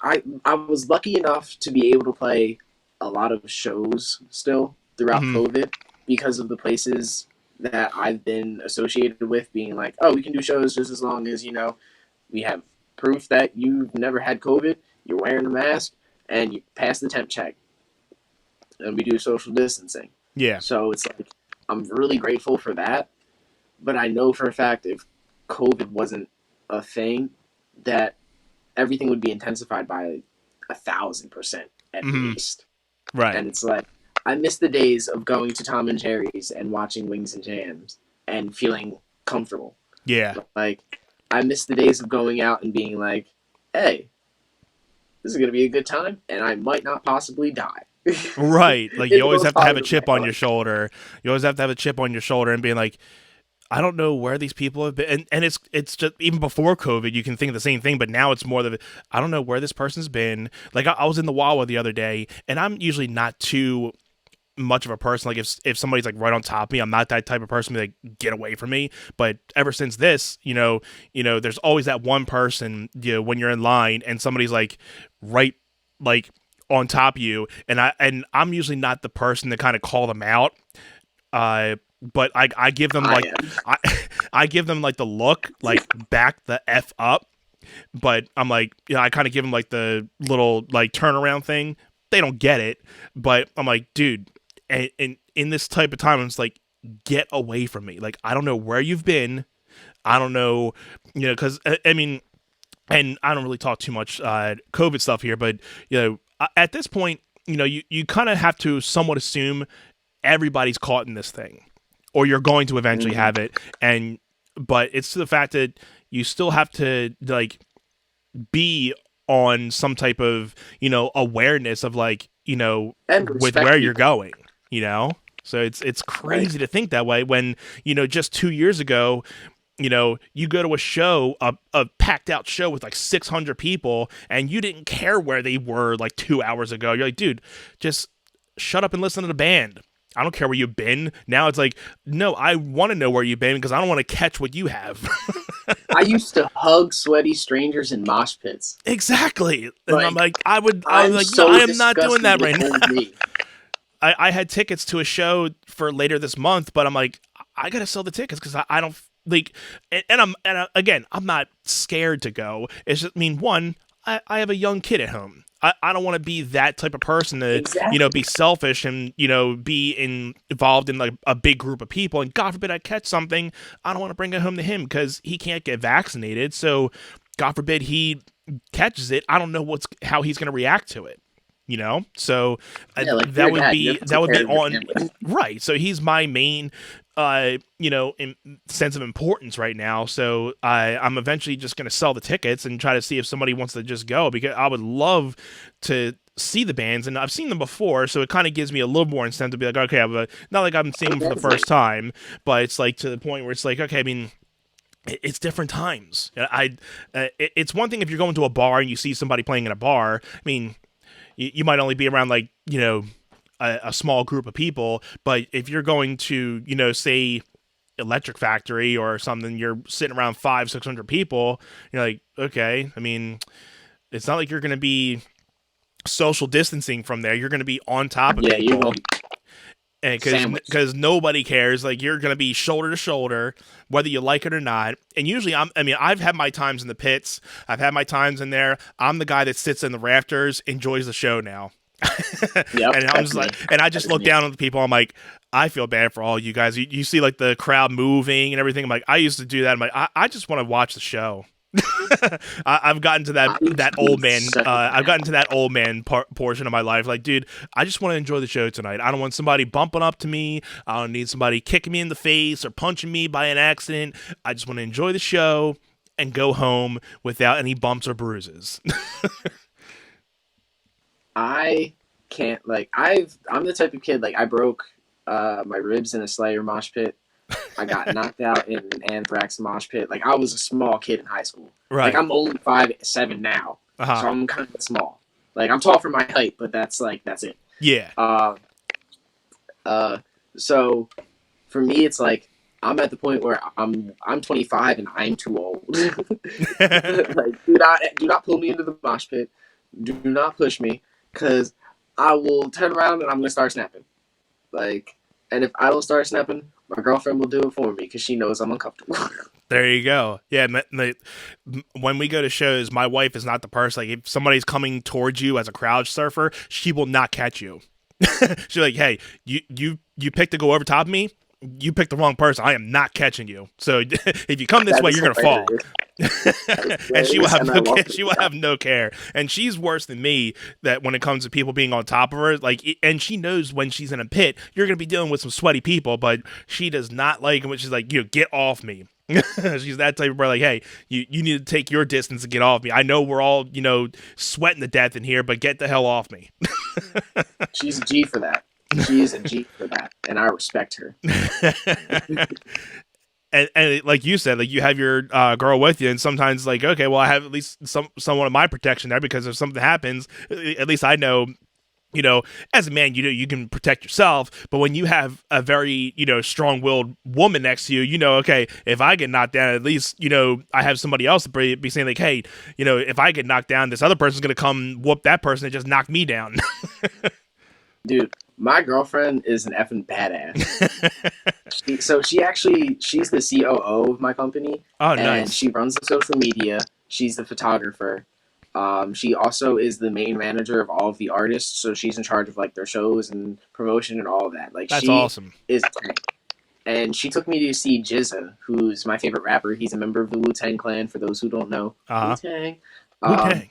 I was lucky enough to be able to play a lot of shows still throughout Hmm. COVID. because of the places that I've been associated with being like, oh, we can do shows just as long as, we have proof that you've never had COVID, you're wearing a mask, and you pass the temp check, and we do social distancing. Yeah. So it's like, I'm really grateful for that, but I know for a fact if COVID wasn't a thing, that everything would be intensified by 1,000% at Hmm. least. Right. And it's like, I miss the days of going to Tom and Jerry's and watching Wings and Jams and feeling comfortable. Yeah. Like, I miss the days of going out and being like, hey, this is going to be a good time, and I might not possibly die. Right. Like In you the always most have to have a positive chip way. on your shoulder. You always have to have a chip on your shoulder and being like, I don't know where these people have been, and it's just even before COVID, you can think of the same thing, but now it's more of I don't know where this person's been. Like I was in the Wawa the other day, and I'm usually not too much of a person. Like if somebody's like right on top of me, I'm not that type of person to like get away from me. But ever since this, there's always that one person, when you're in line and somebody's like right like on top of you, and I'm usually not the person to kind of call them out. But I give them I like am. I I give them like the look, like back the f up. But I'm like, I kind of give them like the little like turnaround thing. They don't get it, but I'm like, dude, and in this type of time, I'm just like, get away from me. Like I don't know where you've been. I don't know, because I mean, and I don't really talk too much COVID stuff here, but at this point, you kind of have to somewhat assume everybody's caught in this thing, or you're going to eventually Mhm. have it. And but it's to the fact that you still have to like be on some type of awareness of like And with respect where you're people, going. So it's right? crazy to think that way when just 2 years ago you go to a show, a packed out show with like 600 people, and you didn't care where they were like 2 hours ago. You're like, dude, just shut up and listen to the band. I don't care where you've been. Now it's like, no, I want to know where you've been because I don't want to catch what you have. I used to hug sweaty strangers in mosh pits. Exactly. And I'm Like, like, I was I'm like, no, so I am not doing disgusted that with right now. old me. I had tickets to a show for later this month, but I'm like, I gotta sell the tickets because I don't like, again, I'm not scared to go. It's just, I mean, one, I have a young kid at home. I don't want to be that type of person to, Exactly. be selfish and, involved in like a big group of people. And God forbid I catch something, I don't want to bring it home to him because he can't get vaccinated. So God forbid he catches it. I don't know how he's going to react to it. So Yeah, like that you're a would dad. You be have to that take would care be of your on family. right. So he's my main sense of importance right now. So I'm eventually just going to sell the tickets and try to see if somebody wants to just go because I would love to see the bands, and I've seen them before, so it kind of gives me a little more incentive to be like, okay, but not like I'm seeing them for the That's nice. first time, but it's like to the point where it's like, okay, I mean, it's different times. It's one thing if you're going to a bar and you see somebody playing in a bar. I mean, you might only be around like a small group of people, but if you're going to say Electric Factory or something, you're sitting around 500-600 people. You're like, okay, I mean, it's not like you're going to be social distancing from there. You're going to be on top of Yeah, you're people, going to be and sandwiched. because nobody cares. Like you're going to be shoulder to shoulder, whether you like it or not. And usually, I mean, I've had my times in the pits. I've had my times in there. I'm the guy that sits in the rafters, enjoys the show now. Yep, And I'm that's just me. like, and I That just is look me. down on the people. I'm like, I feel bad for all you guys. You see like the crowd moving and everything. I'm like, I used to do that. I'm like, I just want to watch the show. I've gotten to that I used that to be old man. such a I've fan. gotten to that old man portion of my life. Like, dude, I just want to enjoy the show tonight. I don't want somebody bumping up to me. I don't need somebody kicking me in the face or punching me by an accident. I just want to enjoy the show and go home without any bumps or bruises. I can't like I'm the type of kid like I broke my ribs in a Slayer mosh pit. I got knocked out in an Anthrax mosh pit. Like I was a small kid in high school. Like Right. I'm only 5'7" now, Uh huh. so I'm kind of small. Like I'm tall for my height, but that's it. Yeah. Uh, uh, so for me, it's like I'm at the point where I'm 25 and I'm too old. Like do not pull me into the mosh pit. Do not push me, because I will turn around and I'm gonna start snapping. Like And if I don't start snapping, my girlfriend will do it for me because she knows I'm uncomfortable. There you go. Yeah, when we go to shows, my wife is not the person. Like, if somebody's coming towards you as a crowd surfer, she will not catch you. She's like, "Hey, you picked to go over top of me. You picked the wrong person. I am not catching you. So if you come this That way, is you're gonna fall." And she will hilarious, have and I no love care. it. She will have no care. And she's worse than me. That when it comes to people being on top of her, like, and she knows when she's in a pit, you're gonna be dealing with some sweaty people. But she does not like when she's like, get off me. She's that type of girl. Like, hey, you need to take your distance and get off me. I know we're all sweating to death in here, but get the hell off me. She's a G for that. She is a G for that, and I respect her. And like you said, like, you have your girl with you, and sometimes, like, okay, well, I have at least somewhat of my protection there, because if something happens, at least I know, as a man, you can protect yourself. But when you have a very, strong-willed woman next to you, okay, if I get knocked down, at least, I have somebody else to be saying, like, hey, if I get knocked down, this other person's going to come whoop that person and just knock me down. Dude, my girlfriend is an effing badass. She's the COO of my company. Oh, and nice. she runs the social media. She's the photographer. She also is the main manager of all of the artists, so she's in charge of like their shows and promotion and all of that. Like, That's she awesome. is a tank. And she took me to see GZA, who's my favorite rapper. He's a member of the Wu-Tang Clan, for those who don't know. Wu-Tang. Wu-Tang.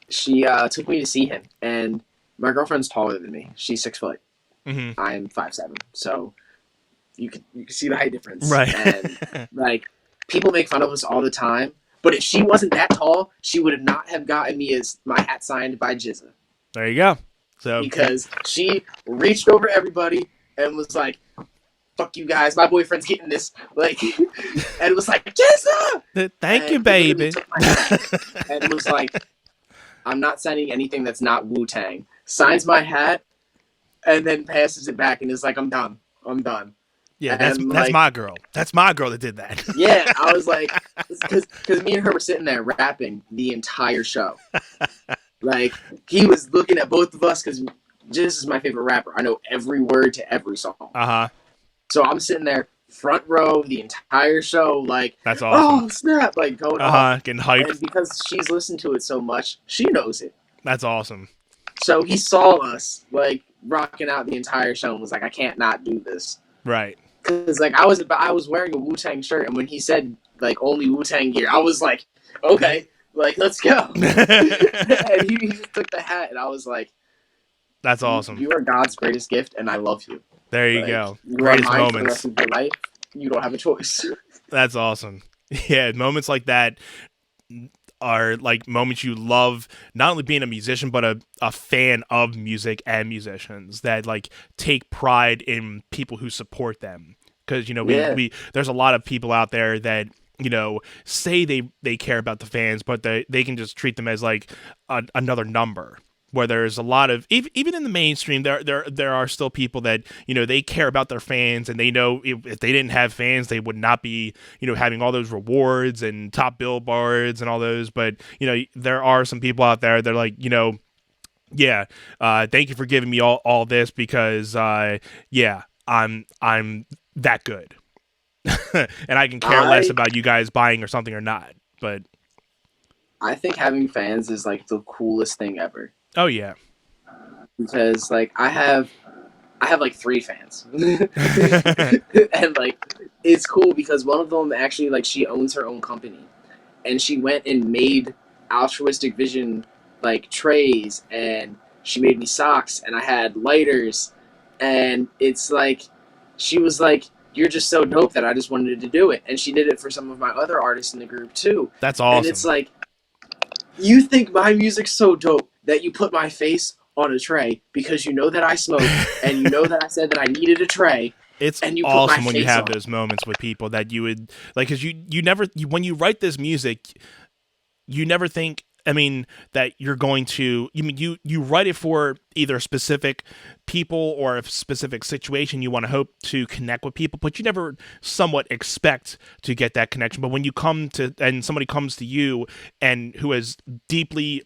She took me to see him, and my girlfriend's taller than me. She's 6 foot. Mm-hmm. I'm 5'7", so you can see the height difference. Right. And like, people make fun of us all the time, but if she wasn't that tall, she would not have gotten me as my hat signed by GZA. There you go. So Because she reached over everybody and was like, "Fuck you guys, my boyfriend's getting this." Like, and it was like, "GZA!" Thank you, baby. And it was like, "I'm not signing anything that's not Wu-Tang." Signs my hat, and then passes it back and is like, "I'm done. I'm done." Yeah, And that's like, my girl. That's my girl that did that. yeah, I was like, because me and her were sitting there rapping the entire show. Like, he was looking at both of us because Jizz is my favorite rapper. I know every word to every song. Uh-huh. So I'm sitting there front row the entire show, like, That's awesome. "Oh snap!" Like, going off. Getting hyped. And because she's listened to it so much, she knows it. That's awesome. So he saw us like rocking out the entire show and was like, "I can't not do this." Right. Because like, I was wearing a Wu-Tang shirt, and when he said like only Wu-Tang gear, I was like, "Okay, like, let's go." And he just took the hat, and I was like, That's awesome. You are God's greatest gift, and I love you. There you Like, go. You Greatest are mine for the moments. rest of your life. You don't have a choice. That's awesome. Yeah, moments like that are like moments you love, not only being a musician, but a fan of music and musicians that like take pride in people who support them. Because, we there's a lot of people out there that, say they care about the fans, but they can just treat them as like another number. Where there's a lot of, even in the mainstream, there are still people that, they care about their fans, and they know if they didn't have fans, they would not be, having all those rewards and top billboards and all those. But, there are some people out there that are like, yeah, thank you for giving me all this because, yeah, I'm that good. And I can care less about you guys buying or something or not. But I think having fans is like the coolest thing ever. Oh yeah, because like I have like 3 fans, and like it's cool because one of them actually, like, she owns her own company, and she went and made Altruistic Vision like trays, and she made me socks, and I had lighters, and it's like she was like, "You're just so dope that I just wanted to do it," and she did it for some of my other artists in the group too. That's awesome. And it's like, you think my music's so dope that you put my face on a tray because you know that I smoke and you know that I said that I needed a tray. It's and you awesome put my when you face have on. those moments with people that you would like, because you never when you write this music, you never think, I mean, that you're going to, you write it for either specific people or a specific situation. You want to hope to connect with people, but you never somewhat expect to get that connection. But when you come to, and somebody comes to you and who has deeply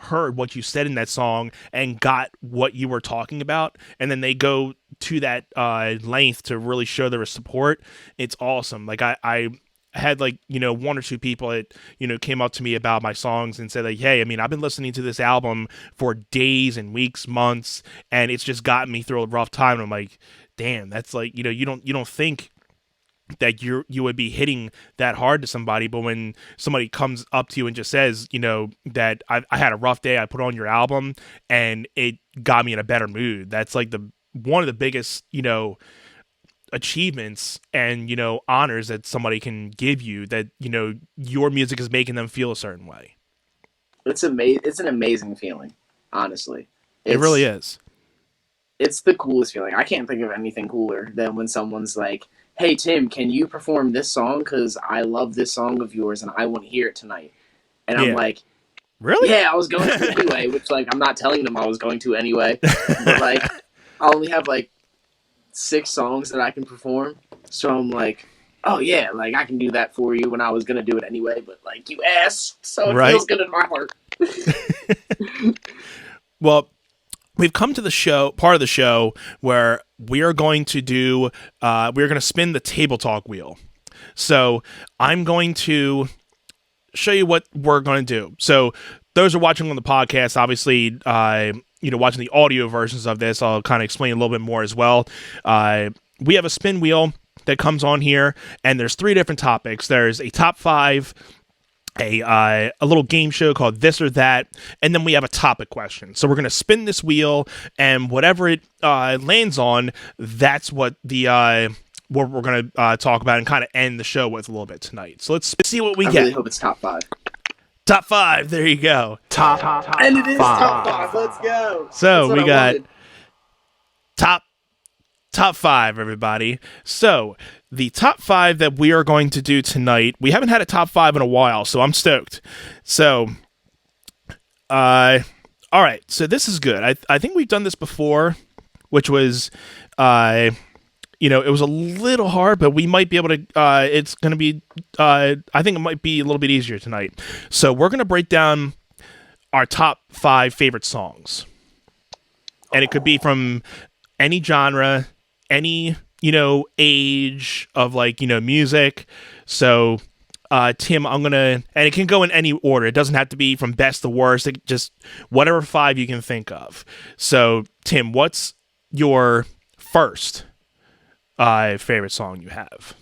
heard what you said in that song and got what you were talking about, and then they go to that length to really show their support. It's awesome. Like I had like, you know, one or two people that, you know, came up to me about my songs and said like, hey, I mean, I've been listening to this album for days and weeks, months, and it's just gotten me through a rough time. And I'm like, damn, that's like, you know, you don't think that you would be hitting that hard to somebody, but when somebody comes up to you and just says, you know, that I had a rough day, I put on your album and it got me in a better mood. That's like one of the biggest, you know, achievements and, you know, honors that somebody can give you, that, you know, your music is making them feel a certain way. It's amazing. It's an amazing feeling, honestly. It really is. It's the coolest feeling. I can't think of anything cooler than when someone's like, hey, Tim, can you perform this song? Because I love this song of yours and I want to hear it tonight. And I'm like, really? Yeah, I was going to anyway, which, like, I'm not telling them I was going to anyway. But, like, I only have, like, 6 songs that I can perform. So I'm like, oh, yeah, like, I can do that for you when I was going to do it anyway. But, like, you asked, so it feels good in my heart. Well, we've come to the part of the show where we are going to do, we're going to spin the table talk wheel. So I'm going to show you what we're going to do. So those are watching on the podcast, obviously, you know, watching the audio versions of this, I'll kind of explain a little bit more as well. We have a spin wheel that comes on here, and there's 3 different topics. There's a top 5, a little game show called This or That, and then we have a topic question. So we're going to spin this wheel, and whatever it lands on, that's what what we're going to talk about and kind of end the show with a little bit tonight. So let's see what we get. I really hope it's top 5. Top 5, there you go. Top and it is top 5. Let's go. So we got top 5, everybody. So the top 5 that we are going to do tonight, we haven't had a top 5 in a while, so I'm stoked. So, all right. So this is good. I think we've done this before, which was, you know, it was a little hard, but we might be able to, it's going to be, I think it might be a little bit easier tonight. So we're going to break down our top 5 favorite songs. And it could be from any genre, any, you know, age of, like, you know, music. So, Tim, I'm going to, and it can go in any order. It doesn't have to be from best to worst. It just, whatever 5 you can think of. So, Tim, what's your first favorite song you have?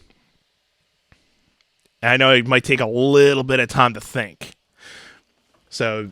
And I know it might take a little bit of time to think. So,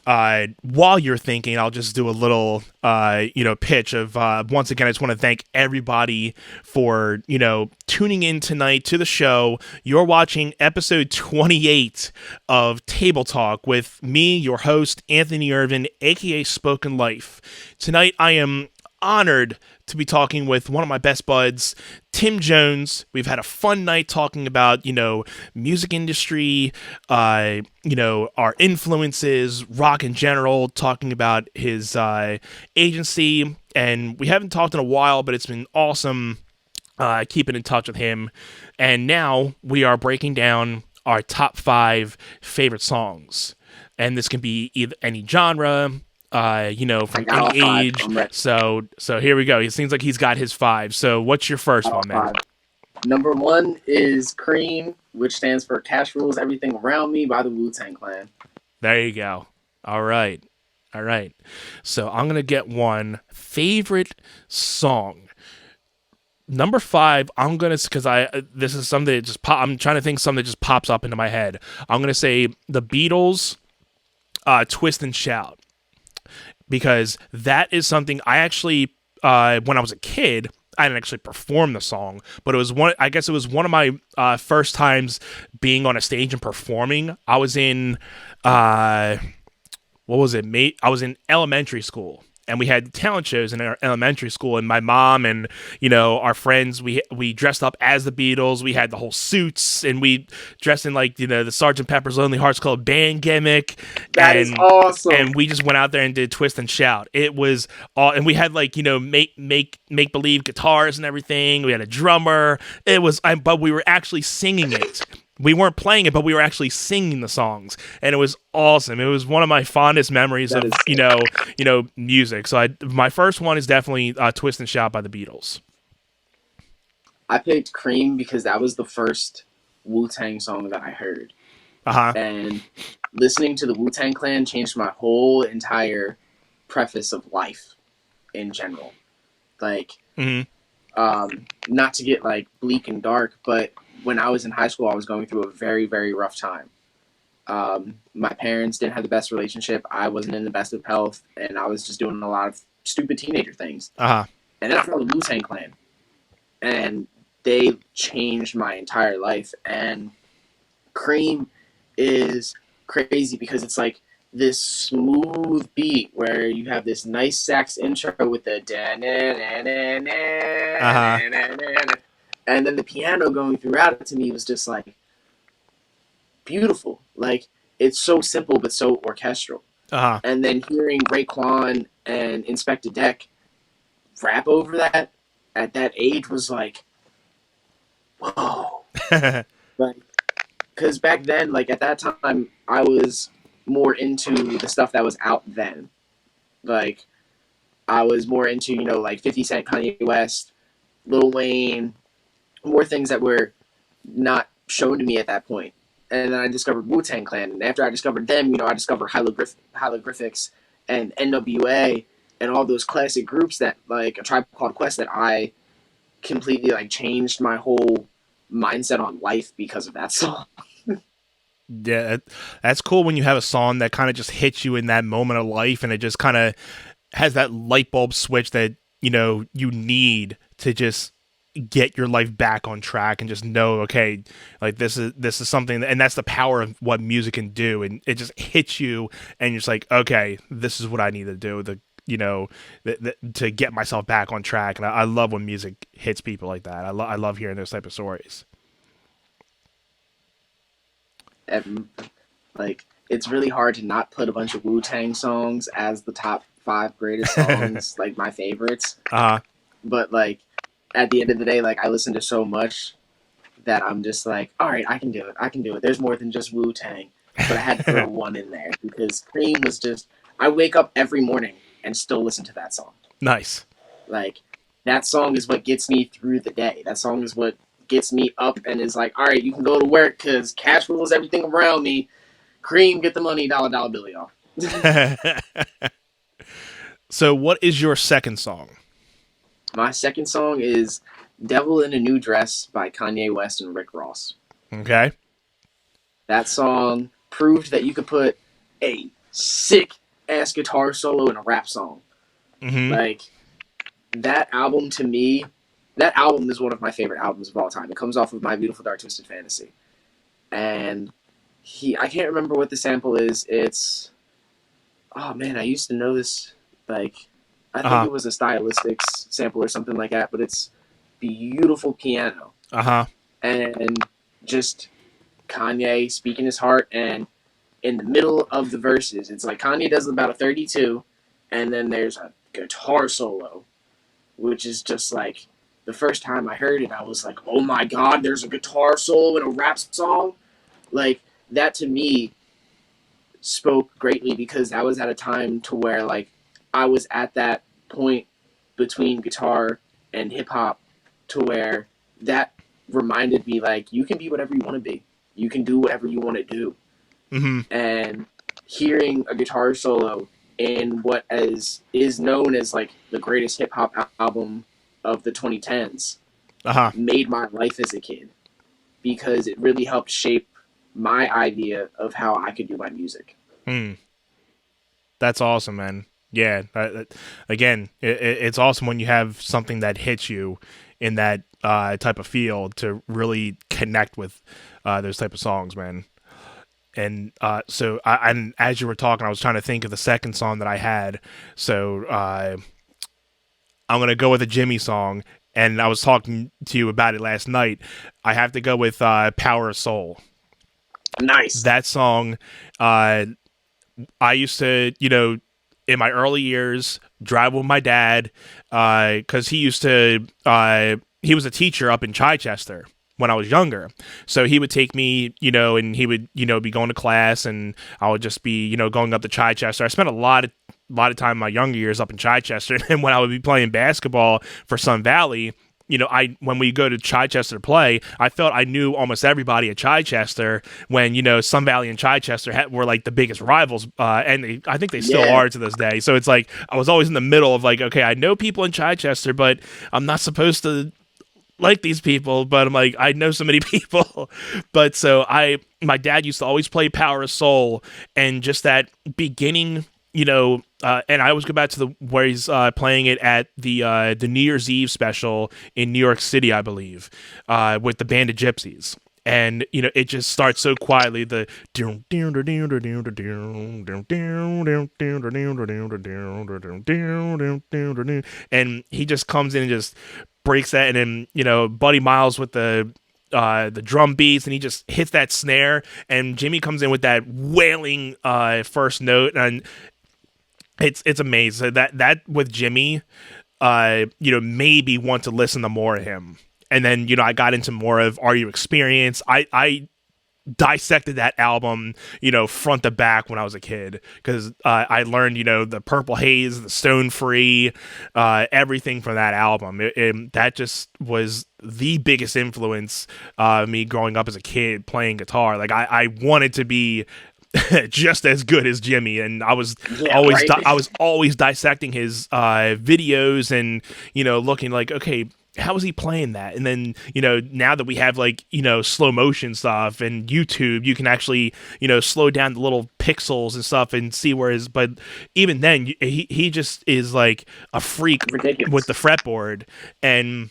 while you're thinking, I'll just do a little, you know, pitch of, once again, I just want to thank everybody for, you know, tuning in tonight to the show. You're watching episode 28 of Table Talk with me, your host, Anthony Irvin, aka Spoken Life. Tonight, I am honored to be talking with one of my best buds, Tim Jones. We've had a fun night talking about, you know, music industry, you know, our influences, rock in general, talking about his agency, and we haven't talked in a while, but it's been awesome keeping in touch with him. And now we are breaking down our top 5 favorite songs, and this can be either any genre, you know, from any age. So here we go. It seems like he's got his 5. So what's your first one, man? 5. Number 1 is Cream, which stands for Cash Rules Everything Around Me by the Wu-Tang Clan. There you go. All right. So I'm going to get one favorite song. Number 5, I'm going to, because this is something that just I'm trying to think something that just pops up into my head. I'm going to say the Beatles, Twist and Shout. Because that is something I actually, when I was a kid, I didn't actually perform the song, but it was one of my first times being on a stage and performing. I was in, what was it, mate? I was in elementary school. And we had talent shows in our elementary school, and my mom and, you know, our friends, we dressed up as the Beatles. We had the whole suits, and we dressed in, like, you know, the Sgt. Pepper's Lonely Hearts Club Band gimmick. That is awesome. And we just went out there and did Twist and Shout. It was all, and we had, like, you know, make believe guitars and everything. We had a drummer. It was, but we were actually singing it. We weren't playing it, but we were actually singing the songs, and it was awesome. It was one of my fondest memories That of is music. So my first one is definitely "Twist and Shout" by the Beatles. I picked Cream because that was the first Wu-Tang song that I heard. Uh huh. And listening to the Wu-Tang Clan changed my whole entire preface of life in general. Like, Hmm. not to get like bleak and dark, but when I was in high school, I was going through a very, very rough time. My parents didn't have the best relationship. I wasn't in the best of health, and I was just doing a lot of stupid teenager things. Uh huh. And then I found the Wu-Tang Clan, and they changed my entire life. And Cream is crazy because it's like this smooth beat where you have this nice sax intro with the da na na na Uh huh. na na na na, and then the piano going throughout it to me was just like beautiful. Like it's so simple but so orchestral. Uh And then hearing Raekwon and Inspector Deck rap over that at that age was like, whoa. huh. Like, because back then, like at that time, I was more into the stuff that was out then. Like, I was more into, like 50 Cent, Kanye West, Lil Wayne, more things that were not shown to me at that point. And then I discovered Wu Tang Clan. And after I discovered them, I discovered Hieroglyphics and NWA and all those classic groups that, like, A Tribe Called Quest, that I completely, like, changed my whole mindset on life because of that song. Yeah, that's cool when you have a song that kind of just hits you in that moment of life, and it just kind of has that light bulb switch that you need to just get your life back on track and just know, okay, like this is something, and that's the power of what music can do, and it just hits you, and you're just like, okay, this is what I need to do to get myself back on track. And I love when music hits people like that. I love hearing those type of stories. And, like, it's really hard to not put a bunch of Wu Tang songs as the top 5 greatest songs, like my favorites. Uh-huh. But like at the end of the day, like I listen to so much that I'm just like, all right, I can do it. I can do it. There's more than just Wu Tang. But I had to throw one in there because Cream was just. I wake up every morning and still listen to that song. Nice. Like that song is what gets me through the day. That song is what gets me up and is like, all right, you can go to work because cash rules everything around me. Cream, get the money, dollar bill, y'all. So, what is your second song? My second song is "Devil in a New Dress" by Kanye West and Rick Ross. Okay. That song proved that you could put a sick ass guitar solo in a rap song. Mm-hmm. Like that album to me, that album is one of my favorite albums of all time. It comes off of My Beautiful Dark Twisted Fantasy, and I can't remember what the sample is. It's oh man, I used to know this. Like I think it was a Stylistics sample or something like that, but it's beautiful piano and just Kanye speaking his heart. And in the middle of the verses, it's like Kanye does about a 32, and then there's a guitar solo, which is just like the first time I heard it, I was like, oh my god, there's a guitar solo in a rap song. Like that to me spoke greatly because that was at a time to where like I was at that point between guitar and hip hop to where that reminded me like you can be whatever you want to be. You can do whatever you want to do. Mm-hmm. And hearing a guitar solo in what is known as like the greatest hip hop album of the 2010s made my life as a kid because it really helped shape my idea of how I could do my music. That's awesome, man. Yeah. Again, it's awesome when you have something that hits you in that type of field to really connect with those type of songs, man. And and as you were talking, I was trying to think of the second song that I had. So I'm gonna go with a Jimmy song, and I was talking to you about it last night. I have to go with "Power of Soul." Nice. That song, I used to, in my early years, drive with my dad because he used to. He was a teacher up in Chichester, when I was younger. So he would take me, and he would, be going to class, and I would just be, going up to Chichester. I spent a lot of time in my younger years up in Chichester, and when I would be playing basketball for Sun Valley, when we go to Chichester to play, I felt I knew almost everybody at Chichester when, Sun Valley and Chichester were like the biggest rivals, and I think they still are to this day. So it's like I was always in the middle of like, okay, I know people in Chichester, but I'm not supposed to like these people, but I'm like, I know so many people. But so my dad used to always play Power of Soul, and just that beginning, and I always go back to where he's playing it at the New Year's Eve special in New York City, I believe, with the Band of Gypsies. And it just starts so quietly. The and he just comes in and just breaks that, and then Buddy Miles with the drum beats, and he just hits that snare, and Jimmy comes in with that wailing first note, and it's amazing. That with Jimmy, made me want to listen to more of him. And then, I got into more of Are You Experienced? I dissected that album, front to back when I was a kid, because I learned, the Purple Haze, the Stone Free, everything from that album. That just was the biggest influence me growing up as a kid playing guitar. Like I wanted to be just as good as Jimmy, and I was always dissecting his videos and looking like, okay, how is he playing that? And then now that we have like slow motion stuff and YouTube, you can actually slow down the little pixels and stuff and see where his. But even then, he just is like a freak with the fretboard. And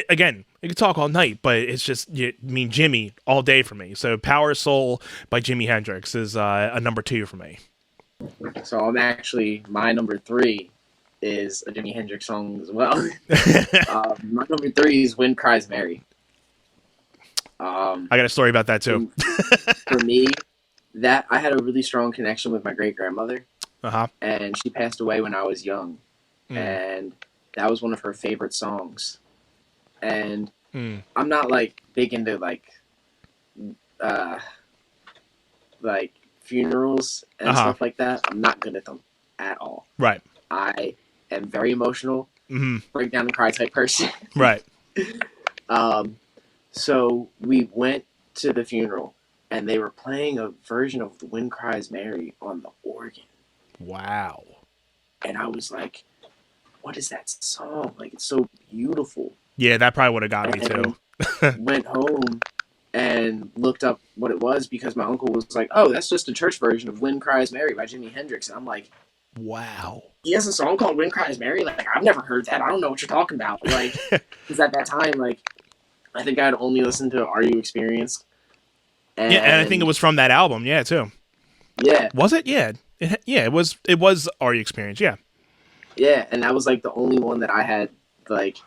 again, you can talk all night, but it's just, Jimmy all day for me. So Power Soul by Jimi Hendrix is a number 2 for me. So my number 3 is a Jimi Hendrix song as well. My number 3 is Wind Cries Mary. I got a story about that too. For me, that I had a really strong connection with my great grandmother, and she passed away when I was young, and that was one of her favorite songs. And I'm not like big into like funerals and stuff like that. I'm not good at them at all. Right. I am very emotional, break down and cry type person. Right. So we went to the funeral, and they were playing a version of The Wind Cries Mary on the organ. Wow. And I was like, what is that song? Like, it's so beautiful. Yeah, that probably would have got me too. Went home and looked up what it was, because my uncle was like, oh, that's just a church version of Wind Cries Mary by Jimi Hendrix. And I'm like, wow. He has a song called Wind Cries Mary? Like, I've never heard that. I don't know what you're talking about. Like, because at that time, like, I think I'd only listened to Are You Experienced? And I think it was from that album, too. Yeah. Was it? Yeah. It was Are You Experienced? Yeah. Yeah, and that was, like, the only one that I had, like,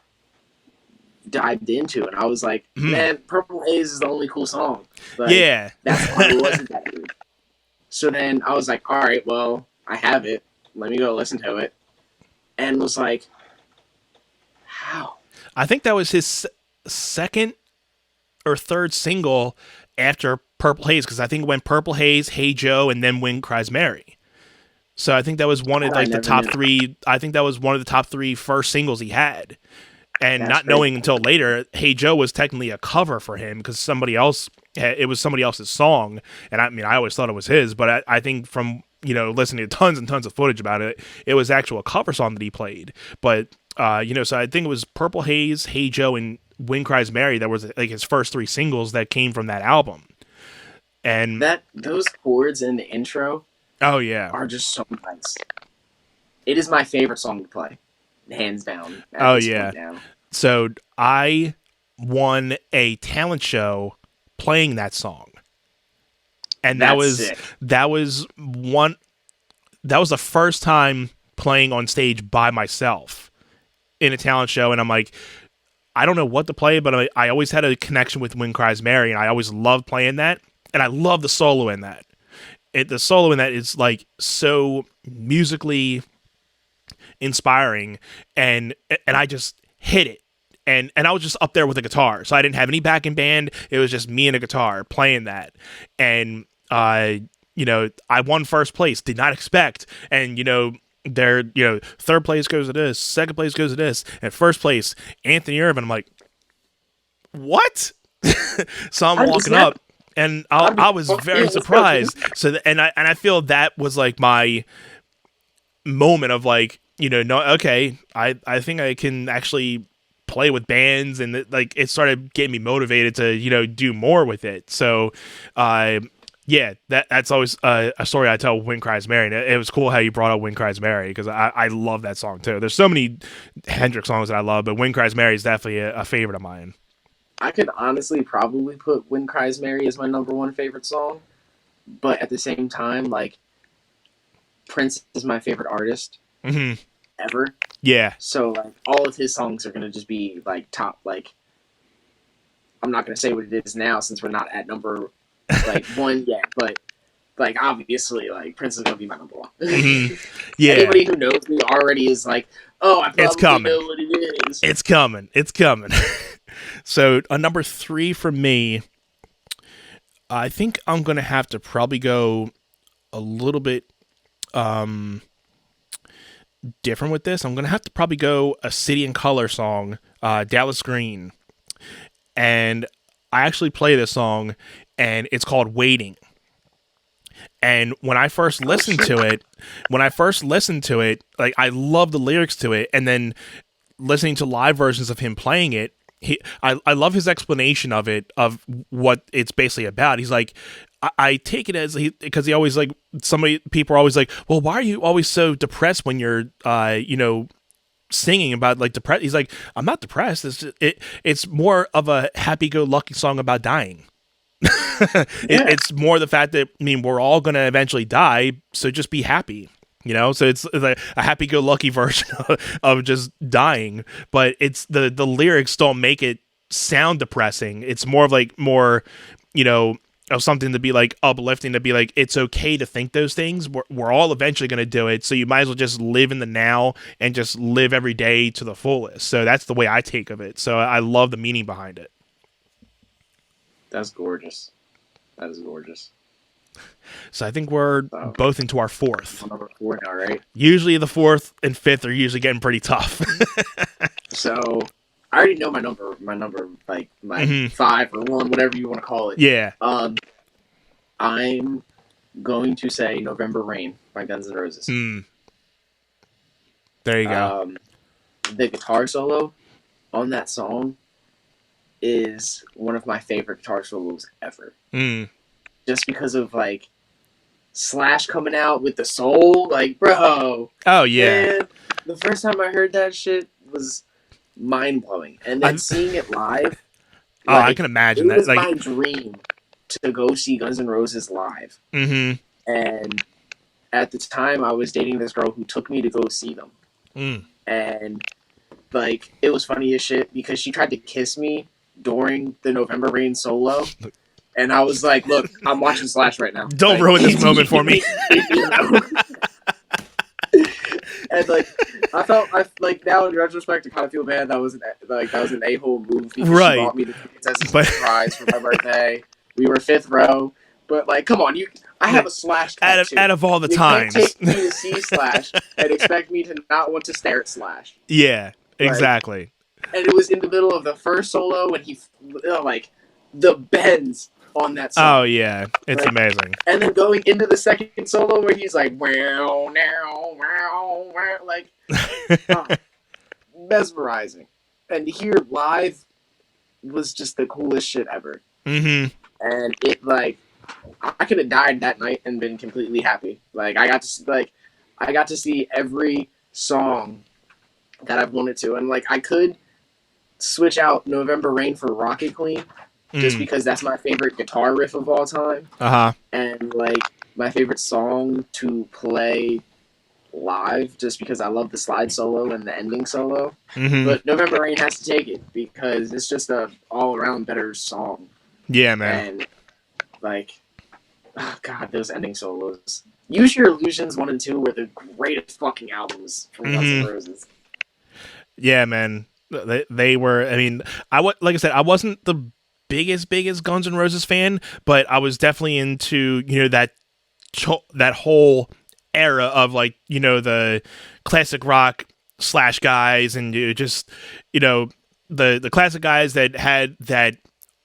dived into, and I was like, man, Purple Haze is the only cool song. Like, yeah. That's why it wasn't that good. So then I was like, all right, well, I have it. Let me go listen to it. And was like, how? I think that was his second or third single after Purple Haze, because I think it went Purple Haze, Hey Joe, and then Wind Cries Mary. So I think that was one of like the top 3. I think that was one of the top 3 first singles he had. And that's not knowing until later, Hey Joe was technically a cover for him, because it was somebody else's song. And I mean, I always thought it was his, but I think from, listening to tons and tons of footage about it, it was actual cover song that he played. But, so I think it was Purple Haze, Hey Joe, and Wind Cries Mary that was like his first 3 singles that came from that album. And those chords in the intro, are just so nice. It is my favorite song to play, hands down. Oh yeah. So I won a talent show playing that song, and that was the first time playing on stage by myself in a talent show. And I'm like, I don't know what to play, but I always had a connection with Wind Cries Mary, and I always loved playing that. And I love the solo in that. The solo in that is like so musically inspiring, and I just hit it. and I was just up there with a guitar, so I didn't have any backing band. It was just me and a guitar playing that, and I won first place. Did not expect, and third place goes to this, second place goes to this, and first place Anthony Irvin. I'm like, what? So I'm walking up, and I was very surprised. So and I feel that was like my moment of like, no, okay, I think I can actually play with bands, and it started getting me motivated to do more with it. So yeah, that's always a story I tell. Wind Cries Mary. And it was cool how you brought up Wind Cries Mary, because I love that song too. There's so many Hendrix songs that I love, but Wind Cries Mary is definitely a favorite of mine. I could honestly probably put Wind Cries Mary as my number one favorite song, but at the same time, like, Prince is my favorite artist ever. Yeah. So like all of his songs are gonna just be like top. Like, I'm not gonna say what it is now since we're not at number like one yet, but like obviously like Prince is gonna be my number one. Yeah. Anybody who knows me already is like, oh, I probably It's coming. know what it is. It's coming. It's coming. So a number 3 for me, I think I'm gonna have to probably go a little bit different with this. I'm gonna have to probably go a City and Color song, Dallas Green, and I actually play this song, and it's called Waiting. And when I first listened to it, like, I love the lyrics to it, and then listening to live versions of him playing it, I love his explanation of it, of what it's basically about. He's like, I take it as because he always like, people are always like, well, why are you always so depressed when you're singing about like depressed? He's like, I'm not depressed. It's more of a happy-go-lucky song about dying. It's more the fact that, I mean, we're all gonna eventually die, so just be happy. So it's like a happy-go-lucky version of just dying, but it's the lyrics don't make it sound depressing. It's more of like of something to be like uplifting, to be like, it's okay to think those things. We're all eventually going to do it, so you might as well just live in the now and just live every day to the fullest. So that's the way I take of it. So I love the meaning behind it. That's gorgeous. That is gorgeous. So I think we're both into our fourth. Number 4 now, right? Usually the fourth and fifth are usually getting pretty tough. So I already know my number, like my 5 or 1, whatever you want to call it. Yeah. I'm going to say November Rain by Guns N' Roses. There you go. The guitar solo on that song is one of my favorite guitar solos ever. Just because of like Slash coming out with the soul, like, bro. Oh yeah. Man, the first time I heard that shit was mind blowing, and then seeing it live. Like, I can imagine that. It was like, my dream to go see Guns N' Roses live. And at the time, I was dating this girl who took me to go see them. And like, it was funny as shit because she tried to kiss me during the November Rain solo. And I was like, look, I'm watching Slash right now. Don't like, ruin this moment for me. And like, I like, now in retrospect, I kind of feel bad. That was an a-hole move because she bought me the tickets as a surprise for my birthday. We were 5th row, but like, come on, I have a Slash tattoo. Out of all the times, you can't take me to see Slash and expect me to not want to stare at Slash. Yeah, exactly. Like, and it was in the middle of the first solo when he like the bends on that song. Oh yeah, it's amazing. And then going into the second solo where he's like, wow, now, wow, wow, like, mesmerizing. And to hear live was just the coolest shit ever. And it, like, I could have died that night and been completely happy. Like, I got to see every song that I've wanted to, and like, I could switch out November Rain for Rocket Queen. Just because that's my favorite guitar riff of all time. And, like, my favorite song to play live, just because I love the slide solo and the ending solo. But November Rain has to take it, because it's just a all-around better song. Yeah, man. And, like, oh, God, those ending solos. Use Your Illusions 1 and 2 were the greatest fucking albums from Guns N' Roses. Yeah, man. They were. I mean, like I said, I wasn't the biggest Guns N' Roses fan, but I was definitely into that whole era of like the classic rock slash guys, and just the classic guys that had that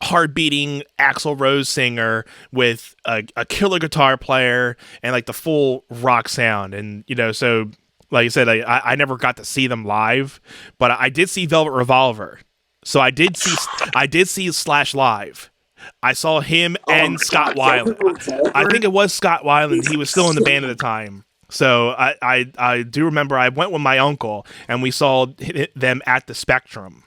hard beating Axl Rose singer with a killer guitar player and like the full rock sound. And so like I said, I never got to see them live, but I did see Velvet Revolver. So I did see Slash live. I saw him Oh and my Scott god, Velvet Weiland. I think Revolver it was Scott Weiland. is He was still in the band at the insane. time. So I do remember I went with my uncle and we saw them at the Spectrum.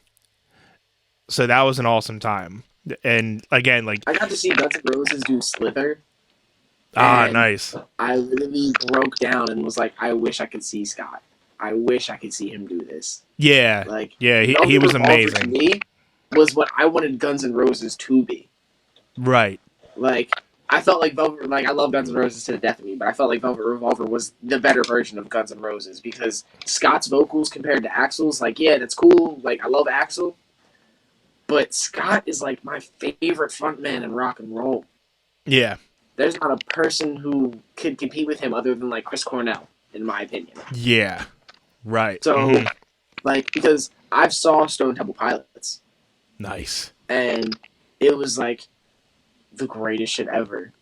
So that was an awesome time. And again, like, I got to see Guns N' Roses do Slither, and nice. I literally broke down and was like, I wish I could see Scott. I wish I could see him do this. Yeah, Like, yeah, he Velvet was Revolver to amazing. me was what I wanted Guns N' Roses to be. Right. Like, I felt like Velvet, like I love Guns N' Roses to the death of me, but I felt like Velvet Revolver was the better version of Guns N' Roses because Scott's vocals compared to Axl's, like, yeah, that's cool. Like, I love Axl, but Scott is like my favorite frontman in rock and roll. Yeah. There's not a person who could compete with him other than like Chris Cornell, in my opinion. Yeah. Right. So, like, because I've saw Stone Temple Pilots, Nice. and it was like the greatest shit ever.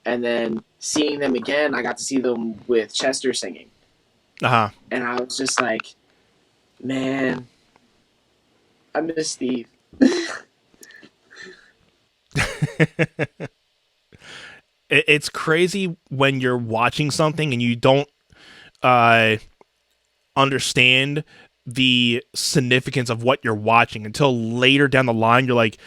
And then seeing them again, I got to see them with Chester singing, Uh and I was just like, man, I miss Steve. huh. It's crazy when you're watching something and you don't uh understand the significance of what you're watching until later down the line. You're like,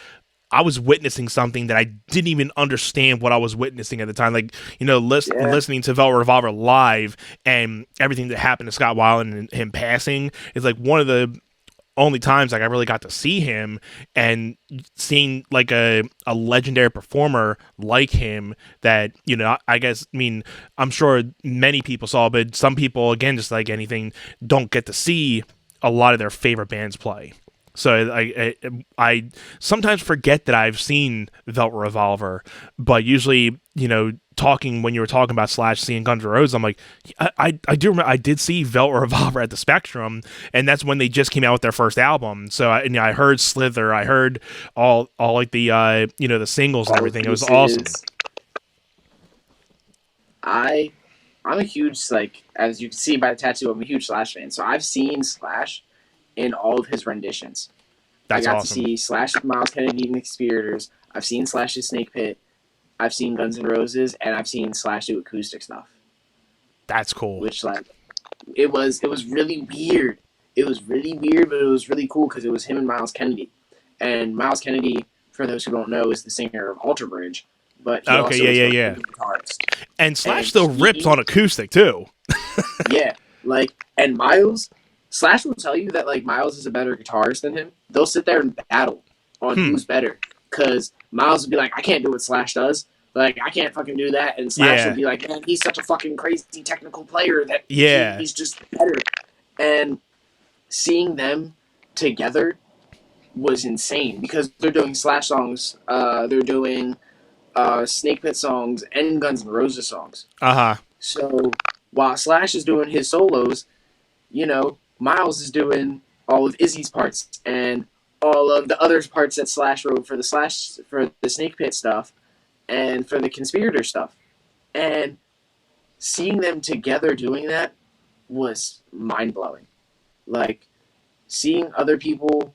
I was witnessing something that I didn't even understand what I was witnessing at the time. Like, Yeah, listening to Velvet Revolver live and everything that happened to Scott Weiland and him passing is like one of the only times like I really got to see him, and seeing like a legendary performer like him that, I guess, I mean, I'm sure many people saw, but some people, again, just like anything, don't get to see a lot of their favorite bands play. So I sometimes forget that I've seen Velvet Revolver, but usually, talking when you were talking about Slash seeing Guns N' Roses, I'm like, I do remember I did see Velvet Revolver at the Spectrum, and that's when they just came out with their first album. So I heard Slither, I heard all like the the singles and all the everything. It was awesome. pieces. I I'm a huge, like, as you can see by the tattoo, I'm a huge Slash fan. So I've seen Slash in all of his renditions. I That's got to awesome. see Slash with Miles Kennedy and the Conspirators. I've seen Slash's Snake Pit. I've seen Guns N' Roses, and I've seen Slash do acoustic stuff. That's cool. Which, like, it was really weird. It was really weird, but it was really cool because it was him and Miles Kennedy. And Miles Kennedy, for those who don't know, is the singer of Alter Bridge, but he Okay, also yeah, is yeah, the yeah. lead guitarist. And Slash And still rips he, on acoustic too. yeah, like, and Miles, Slash will tell you that, like, Miles is a better guitarist than him. They'll sit there and battle on Hmm. who's better. Because Miles would be like, I can't do what Slash does. Like, I can't fucking do that. And Slash would Yeah. be like, man, he's such a fucking crazy technical player that Yeah. he's just better. And seeing them together was insane because they're doing Slash songs, they're doing Snake Pit songs, and Guns N' Roses songs. Uh huh. So while Slash is doing his solos, Miles is doing all of Izzy's parts and all of the other parts that Slash wrote for the Snake Pit stuff and for the Conspirator stuff. And seeing them together doing that was mind blowing. Like, seeing other people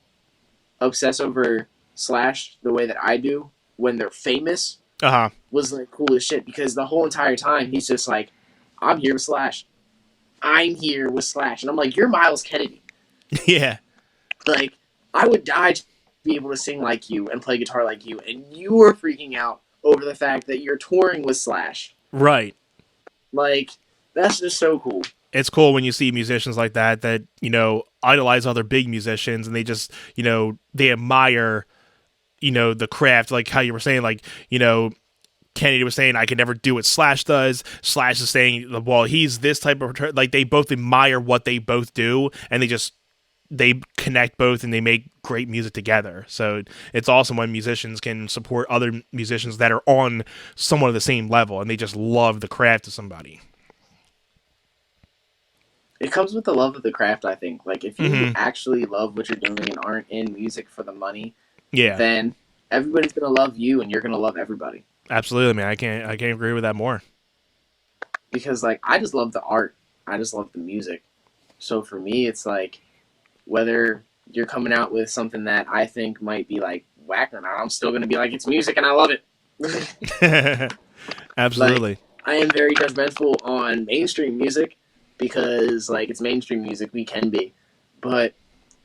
obsess over Slash the way that I do when they're famous Uh huh. was like cool as shit because the whole entire time he's just like, I'm here with Slash. I'm here with Slash. And I'm like, you're Miles Kennedy. Yeah. Like, I would die to be able to sing like you and play guitar like you, and you are freaking out over the fact that you're touring with Slash. Right. Like, that's just so cool. It's cool when you see musicians like that idolize other big musicians, and they just they admire the craft, like how you were saying, like Kennedy was saying, I could never do what Slash does. Slash is saying, well, he's this type of, like, they both admire what they both do, and they just they connect both and they make great music together. So it's awesome when musicians can support other musicians that are on somewhat of the same level and they just love the craft of somebody. It comes with the love of the craft, I think. Like, if you Mm-hmm. actually love what you're doing and aren't in music for the money, Yeah, then everybody's gonna love you, and you're gonna love everybody. absolutely, man. I can't agree with that more. Because like, I just love the art. I just love the music. So for me, it's like whether you're coming out with something that I think might be like whack or not, I'm still gonna be like, it's music and I love it. Like, Absolutely. I am very judgmental on mainstream music because like it's mainstream music, we can be, but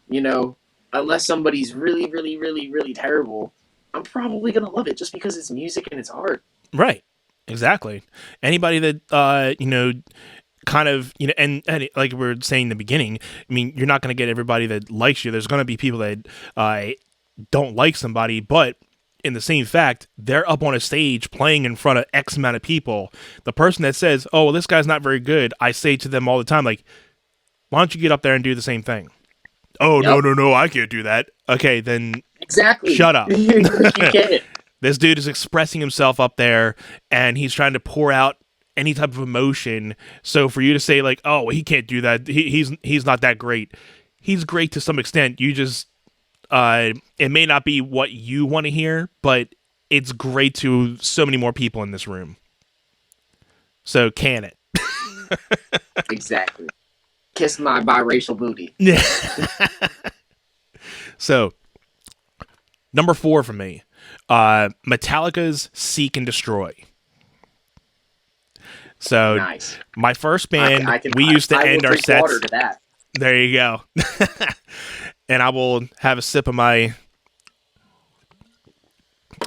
you know, unless somebody's really, really, really, really terrible, I'm probably gonna love it just because it's music and it's art. Right. Exactly. Anybody that kind of and like we were saying in the beginning, I mean, you're not going to get everybody that likes you. There's going to be people that don't like somebody, but in the same fact, they're up on a stage playing in front of X amount of people. The person that says, "Oh, well, this guy's not very good," I say to them all the time, like, "Why don't you get up there and do the same thing?" Oh, no, Yep, no, no, I can't do that. Okay, then exactly. shut up. You get it. This dude is expressing himself up there and he's trying to pour out any type of emotion. So for you to say like, "Oh, well, he can't do that. He's not that great." He's great to some extent. You just it may not be what you want to hear, but it's great to so many more people in this room. So can it? Exactly. Kiss my biracial booty. Yeah. So number 4 for me, Metallica's "Seek and Destroy." So Nice. my first band, I can. we used to I will end our drink water sets. to that. There you go. And I will have a sip of my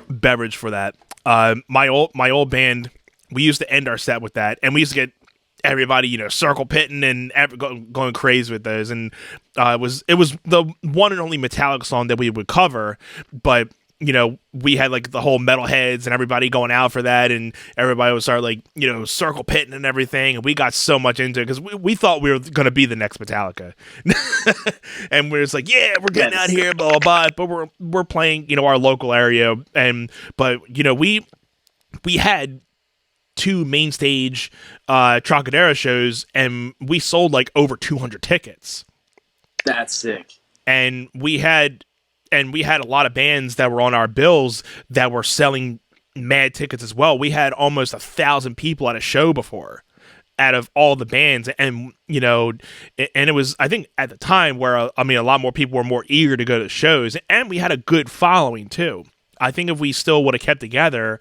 beverage for that. My old band, we used to end our set with that, and we used to get everybody, circle pitting and going crazy with those. And it was the one and only Metallica song that we would cover, but we had like the whole metalheads and everybody going out for that, and everybody would start like circle pitting and everything, and we got so much into it because we thought we were gonna be the next Metallica, and we're just like, yeah, we're getting out Yes. here, blah blah blah. But we're playing our local area, and but we had two main stage Trocadero shows, and we sold like over 200 tickets, That's sick. and we had a lot of bands that were on our bills that were selling mad tickets as well. We had almost 1,000 people at a show before, out of all the bands, and it was, I think, at the time where I mean, a lot more people were more eager to go to shows, and we had a good following too. I think if we still would have kept together,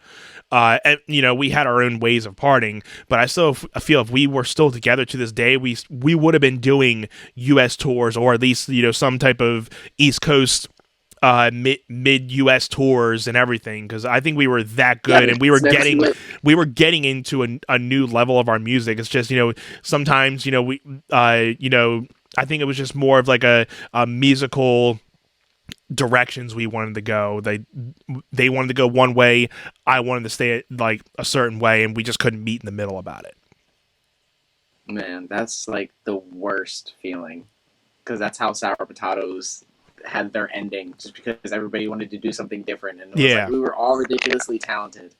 and we had our own ways of parting, but I still feel if we were still together to this day, we would have been doing U.S. tours, or at least some type of East Coast mid US tours and everything, because I think we were that good, Yeah, and we were it's never too getting late. we were getting into a new level of our music. It's just sometimes we I think it was just more of like a musical directions we wanted to go. They wanted to go one way, I wanted to stay like a certain way, and we just couldn't meet in the middle about it. Man, that's like the worst feeling because that's how Sour Potatoes had their ending, just because everybody wanted to do something different, and it was Yeah. like we were all ridiculously talented.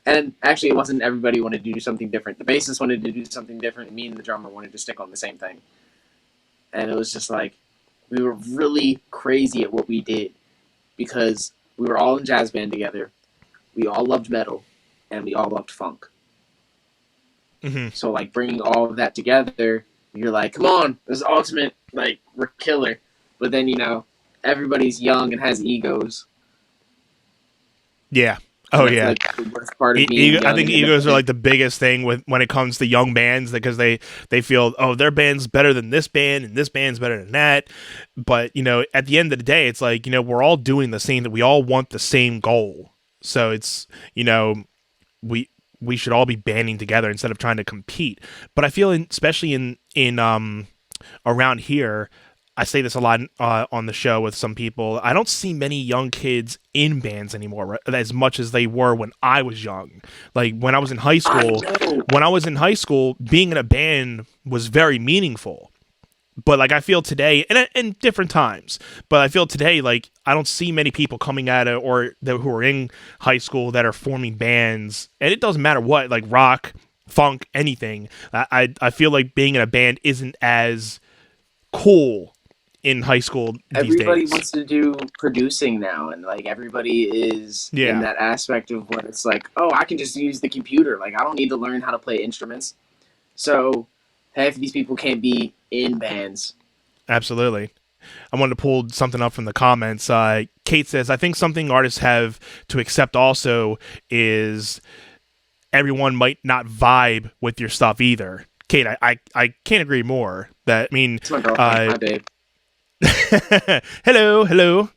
And actually, it wasn't everybody wanted to do something different. The bassist wanted to do something different. Me and the drummer wanted to stick on the same thing, and it was just like we were really crazy at what we did because we were all in jazz band together. We all loved metal, and we all loved funk. Hmm. So like bringing all of that together, you're like, come on, this is ultimate. Like we're killer. But then everybody's young and has egos. Yeah. And Oh that's yeah. like the worst part of being young I think and egos are independent. like the biggest thing when it comes to young bands, because they feel, oh, their band's better than this band and this band's better than that. But at the end of the day, it's like we're all doing the same, that we all want the same goal. So it's we we should all be banding together instead of trying to compete. But I feel especially in around here, I say this a lot on the show with some people, I don't see many young kids in bands anymore, right, as much as they were when I was young. Like when I was in high I school, know. being in a band was very meaningful. But like I feel today, and in different times, but I feel today like I don't see many people coming at it who are in high school that are forming bands, and it doesn't matter what, like rock, funk, anything. I feel like being in a band isn't as cool in high school these Everybody days. wants to do producing now, and like everybody is in Yeah, that aspect of when it's like, oh, I can just use the computer. Like I don't need to learn how to play instruments. So half of these people can't be in bands. absolutely. I wanted to pull something up from the comments. Kate says, I think something artists have to accept also is everyone might not vibe with your stuff either. Kate, I can't agree more. That I mean, It's my girlfriend. uh, Hi, babe. hello, hello,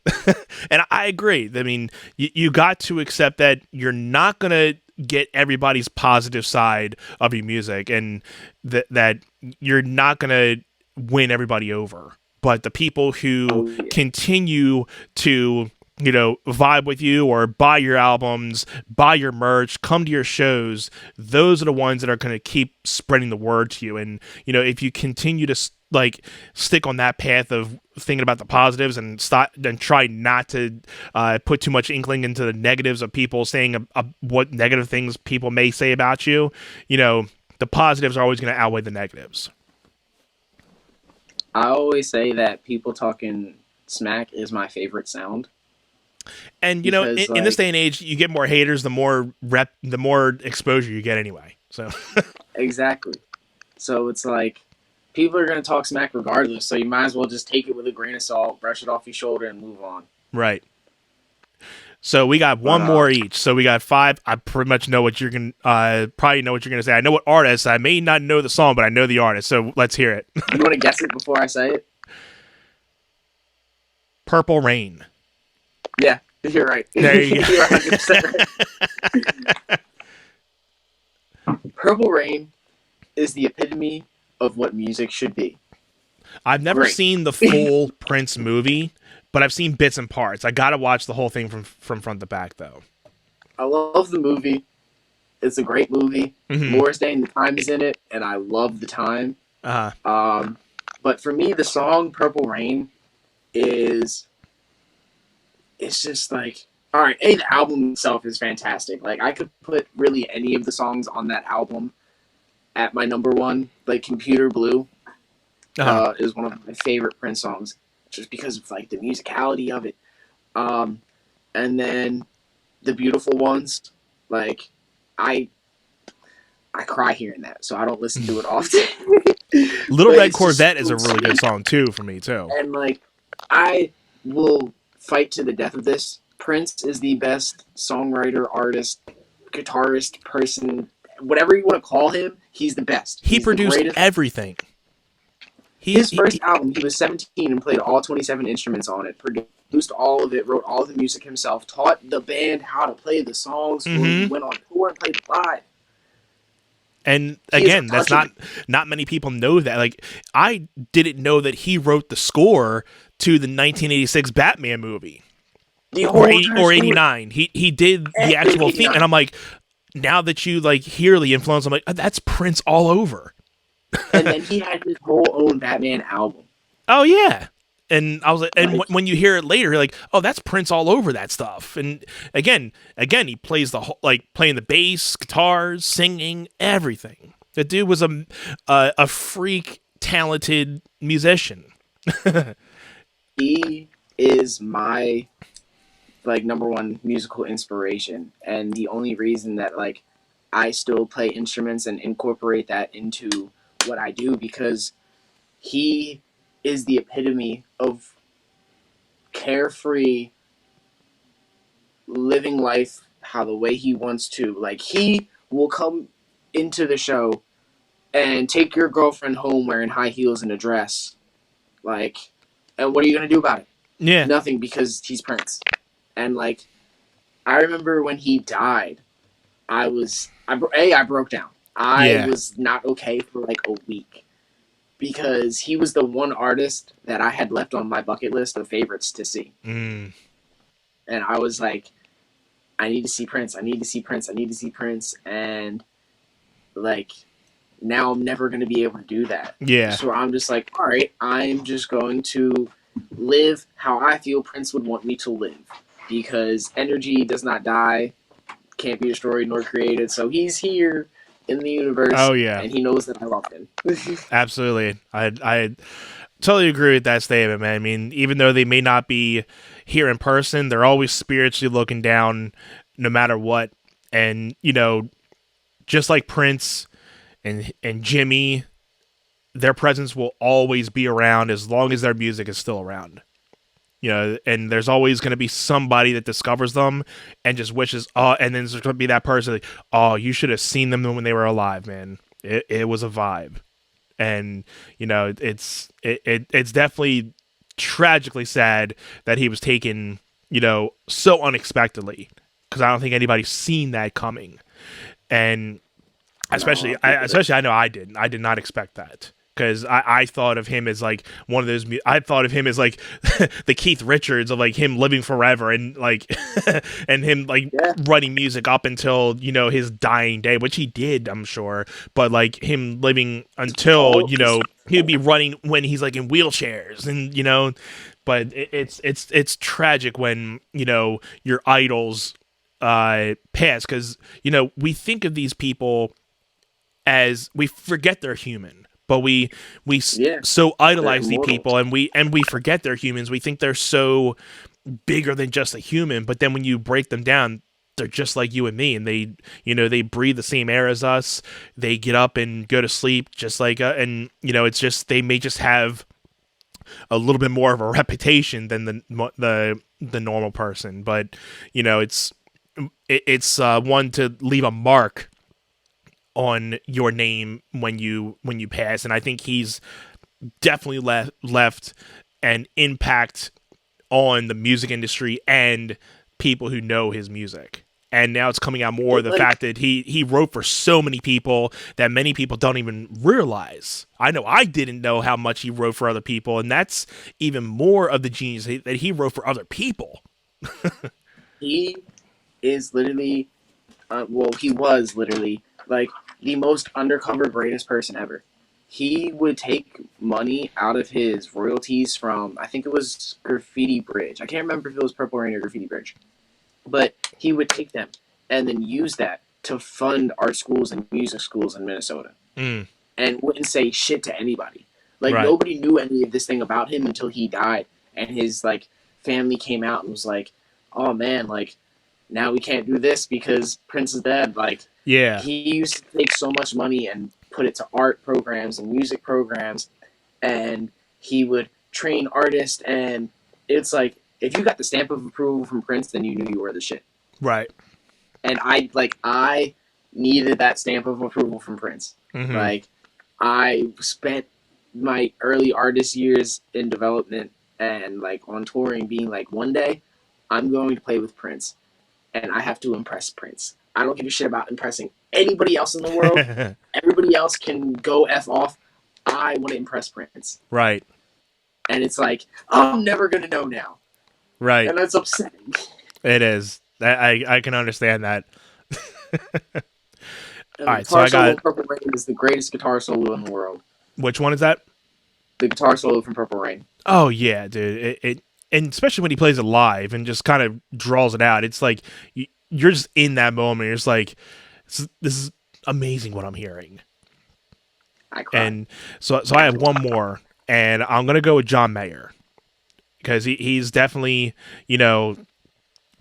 and I agree. I mean, you got to accept that you're not gonna get everybody's positive side of your music, and that you're not gonna win everybody over. But the people who Oh yeah. continue to vibe with you or buy your albums, buy your merch, come to your shows, those are the ones that are going to keep spreading the word to you. And if you continue to like stick on that path of thinking about the positives and stop and try not to put too much inkling into the negatives of people saying what negative things people may say about you, the positives are always going to outweigh the negatives. I always say that people talking smack is my favorite sound And because in this like day and age, you get more haters, the more exposure you get anyway. So exactly. So it's like people are gonna talk smack regardless. So you might as well just take it with a grain of salt, brush it off your shoulder, and move on. right. So we got But one more each. So we got five. I pretty much know what you're gonna probably know what you're gonna say. I know what artist. I may not know the song, but I know the artist. So let's hear it. you want to guess it before I say it? Purple Rain. Yeah, you're right. There you go. You're 100% right. Purple Rain is the epitome of what music should be. I've never Great. seen the full Prince movie, but I've seen bits and parts. I gotta watch the whole thing from front to back though. I love the movie. It's a great movie. Mm-hmm. Morris Day and the Time is in it, and I love the time. Uh But for me, the song "Purple Rain" is it's just like all right. A, the album itself is fantastic. Like I could put really any of the songs on that album at my number one. Like "Computer Blue" huh. is one of my favorite Prince songs, just because of like the musicality of it. Um, and then the beautiful ones, like I I cry hearing that, so I don't listen to it often. Little But Red it's just Corvette is a really good song too for me too. and like I will fight to the death of this. Prince is the best songwriter, artist, guitarist, person, whatever you want to call him. He's the best. He He's the produced greatest. everything. His first album, he was 17 and played all 27 instruments on it. Produced all of it, wrote all the music himself, taught the band how to play the songs. He went on tour and played live. And He is again, that's not untouchable. not many people know that. Like I didn't know that he wrote the score to the 1986 Batman movie The or whole entire or story. 89. He did the actual theme, and I'm like, now that you like hear the influence, I'm like, that's Prince all over. And then he had his whole own Batman album. Oh yeah. And I was like, and Like, when you hear it later, you're like, oh, that's Prince all over that stuff. And again, he plays the whole, like playing the bass, guitars, singing, everything. The dude was a freak talented musician. he is my like number one musical inspiration, and the only reason that like I still play instruments and incorporate that into what I do because he is the epitome of carefree living life how the way he wants to. Like he will come into the show and take your girlfriend home wearing high heels and a dress. Like, and what are you gonna do about it? Yeah. Nothing, because he's Prince. And like, I remember when he died, I broke down. I Yeah. was not okay for like a week because he was the one artist that I had left on my bucket list of favorites to see. Mm. And I was like, I need to see Prince. I need to see Prince. I need to see Prince. And like now I'm never going to be able to do that. Yeah. So I'm just like, all right, I'm just going to live how I feel Prince would want me to live, because energy does not die, can't be destroyed nor created. So he's here in the universe, Oh yeah. and he knows that I love him. Absolutely. I totally agree with that statement, man. I mean, even though they may not be here in person, they're always spiritually looking down no matter what. And, just like Prince and Jimmy, their presence will always be around as long as their music is still around. And there's always going to be somebody that discovers them and just wishes, and then there's going to be that person like, oh, you should have seen them when they were alive, man. It was a vibe. And, it's definitely tragically sad that he was taken, so unexpectedly, because I don't think anybody's seen that coming. And especially, I know I didn't. I did not expect that. Because I thought of him as like one of those. I thought of him as like the Keith Richards of like him living forever and like and him like writing music up until his dying day, which he did, I'm sure. But like him living until he'd be running when he's like in wheelchairs and. But it's tragic when your idols pass, because we think of these people as we forget they're human. But we so idolize these people, and we forget they're humans. We think they're so bigger than just a human. But then when you break them down, they're just like you and me, and they breathe the same air as us. They get up and go to sleep just like, and it's just they may just have a little bit more of a reputation than the normal person. But it's one to leave a mark on your name when you pass, and I think he's definitely left an impact on the music industry and people who know his music. And now it's coming out more the fact that he wrote for so many people that many people don't even realize. I know I didn't know how much he wrote for other people, and that's even more of the genius that he wrote for other people. He is literally, he was literally like the most undercover greatest person ever. He would take money out of his royalties from, I think it was Graffiti Bridge. I can't remember if it was Purple Rain or Graffiti Bridge. But he would take them and then use that to fund art schools and music schools in Minnesota. Mm. And wouldn't say shit to anybody. Like, nobody knew any of this thing about him until he died. And his, like, family came out and was like, oh, man, like, now we can't do this because Prince is dead. Like, he used to take so much money and put it to art programs and music programs, and he would train artists, and it's like, if you got the stamp of approval from Prince, then you knew you were the shit. Right. And I needed that stamp of approval from Prince. Mm-hmm. Like, I spent my early artist years in development and like on touring being like, one day I'm going to play with Prince. And I have to impress Prince. I don't give a shit about impressing anybody else in the world. Everybody else can go F off. I want to impress Prince. Right. And it's like, I'm never going to know now. Right. And it's upsetting. It is. I can understand that. All right, so I got Purple Rain is the greatest guitar solo in the world. Which one is that? The guitar solo from Purple Rain. Oh yeah, dude. It and especially when he plays it live and just kind of draws it out. It's like you're just in that moment. You're just like, this is amazing what I'm hearing. I cried. And so I have one more, and I'm gonna go with John Mayer, because he's definitely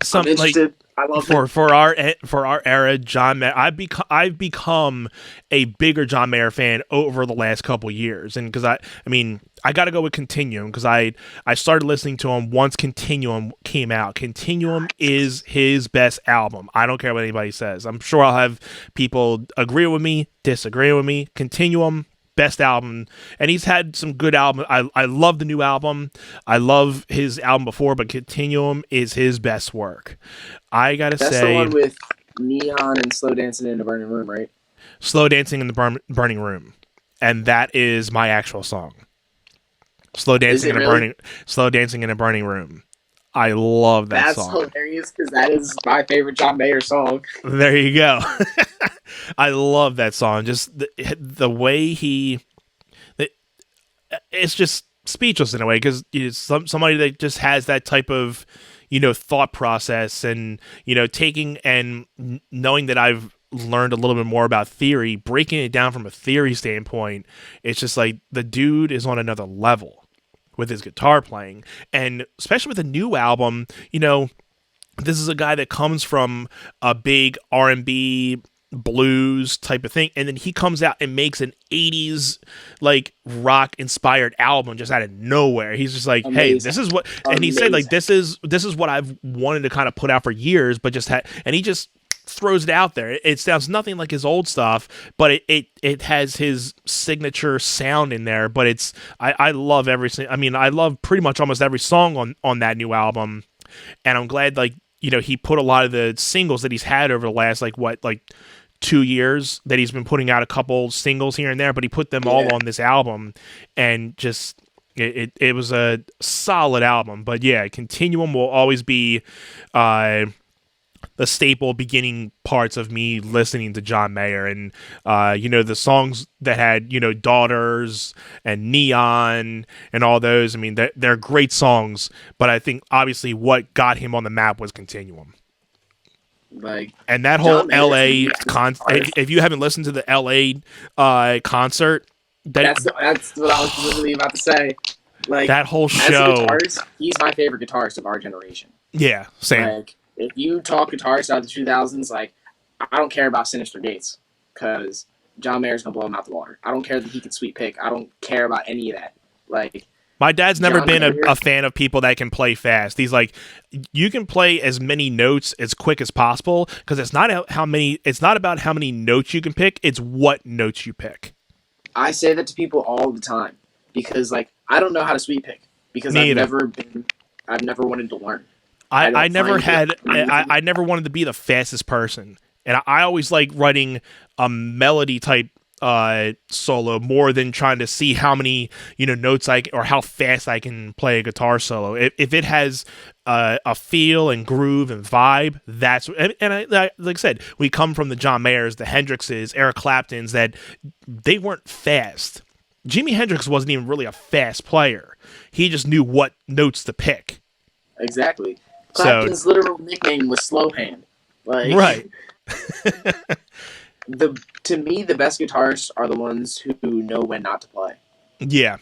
some like. I love for our era, John Mayer. I've become a bigger John Mayer fan over the last couple years, and because I mean I got to go with Continuum, because I started listening to him once Continuum came out. Continuum is his best album. I don't care what anybody says. I'm sure I'll have people agree with me, disagree with me. Continuum, best album, and he's had some good albums. I love the new album. I love his album before, but Continuum is his best work. I gotta say, that's the one with Neon and Slow Dancing in the Burning Room, right? Slow Dancing in the Burning Room, and that is my actual song. Slow Dancing in a Burning Room. I love that song. That's hilarious, because that is my favorite John Mayer song. There you go. I love that song. Just the way it's just speechless in a way because somebody that just has that type of thought process and taking and knowing that I've learned a little bit more about theory, breaking it down from a theory standpoint. It's just like the dude is on another level with his guitar playing, and especially with a new album. This is a guy that comes from a big R&B blues type of thing, and then he comes out and makes an 80s like rock inspired album just out of nowhere. He's just like, hey, Amazing. this is what, and he said Amazing. like this is what I've wanted to kind of put out for years, but just had, and he just throws it out there. It sounds nothing like his old stuff, but it has his signature sound in there. But I love I love pretty much almost every song on that new album, and I'm glad like he put a lot of the singles that he's had over the last like 2 years that he's been putting out a couple singles here and there, but he put them all on this album, and just it was a solid album. But yeah, Continuum will always be the staple beginning parts of me listening to John Mayer, and the songs that had Daughters and Neon and all those. I mean, they're great songs, but I think obviously what got him on the map was Continuum. Like, And that whole John Mayer, LA if you haven't listened to the LA concert, that's what I was literally about to say. Like, that whole as a show, guitarist, he's my favorite guitarist of our generation. yeah, same. Like, if you talk guitarists out of the 2000s, like, I don't care about Sinister Gates because John Mayer's gonna blow him out the water. I don't care that he can sweep pick. I don't care about any of that. Like, My dad's never John been Mayer, a fan of people that can play fast. He's like, you can play as many notes as quick as possible because it's not about how many notes you can pick. It's what notes you pick. I say that to people all the time because, like, I don't know how to sweep pick because Me I've either. never wanted to learn. I never find had I never wanted to be the fastest person, and I always like writing a melody type solo more than trying to see how many notes or how fast I can play a guitar solo. If it has a feel and groove and vibe, that's like I said, we come from the John Mayers, the Hendrixes, Eric Claptons, that they weren't fast. Jimi Hendrix wasn't even really a fast player. He just knew what notes to pick. Exactly. Clapton's literal nickname was Slow Hand. Like, right. To me, the best guitarists are the ones who know when not to play. Yeah.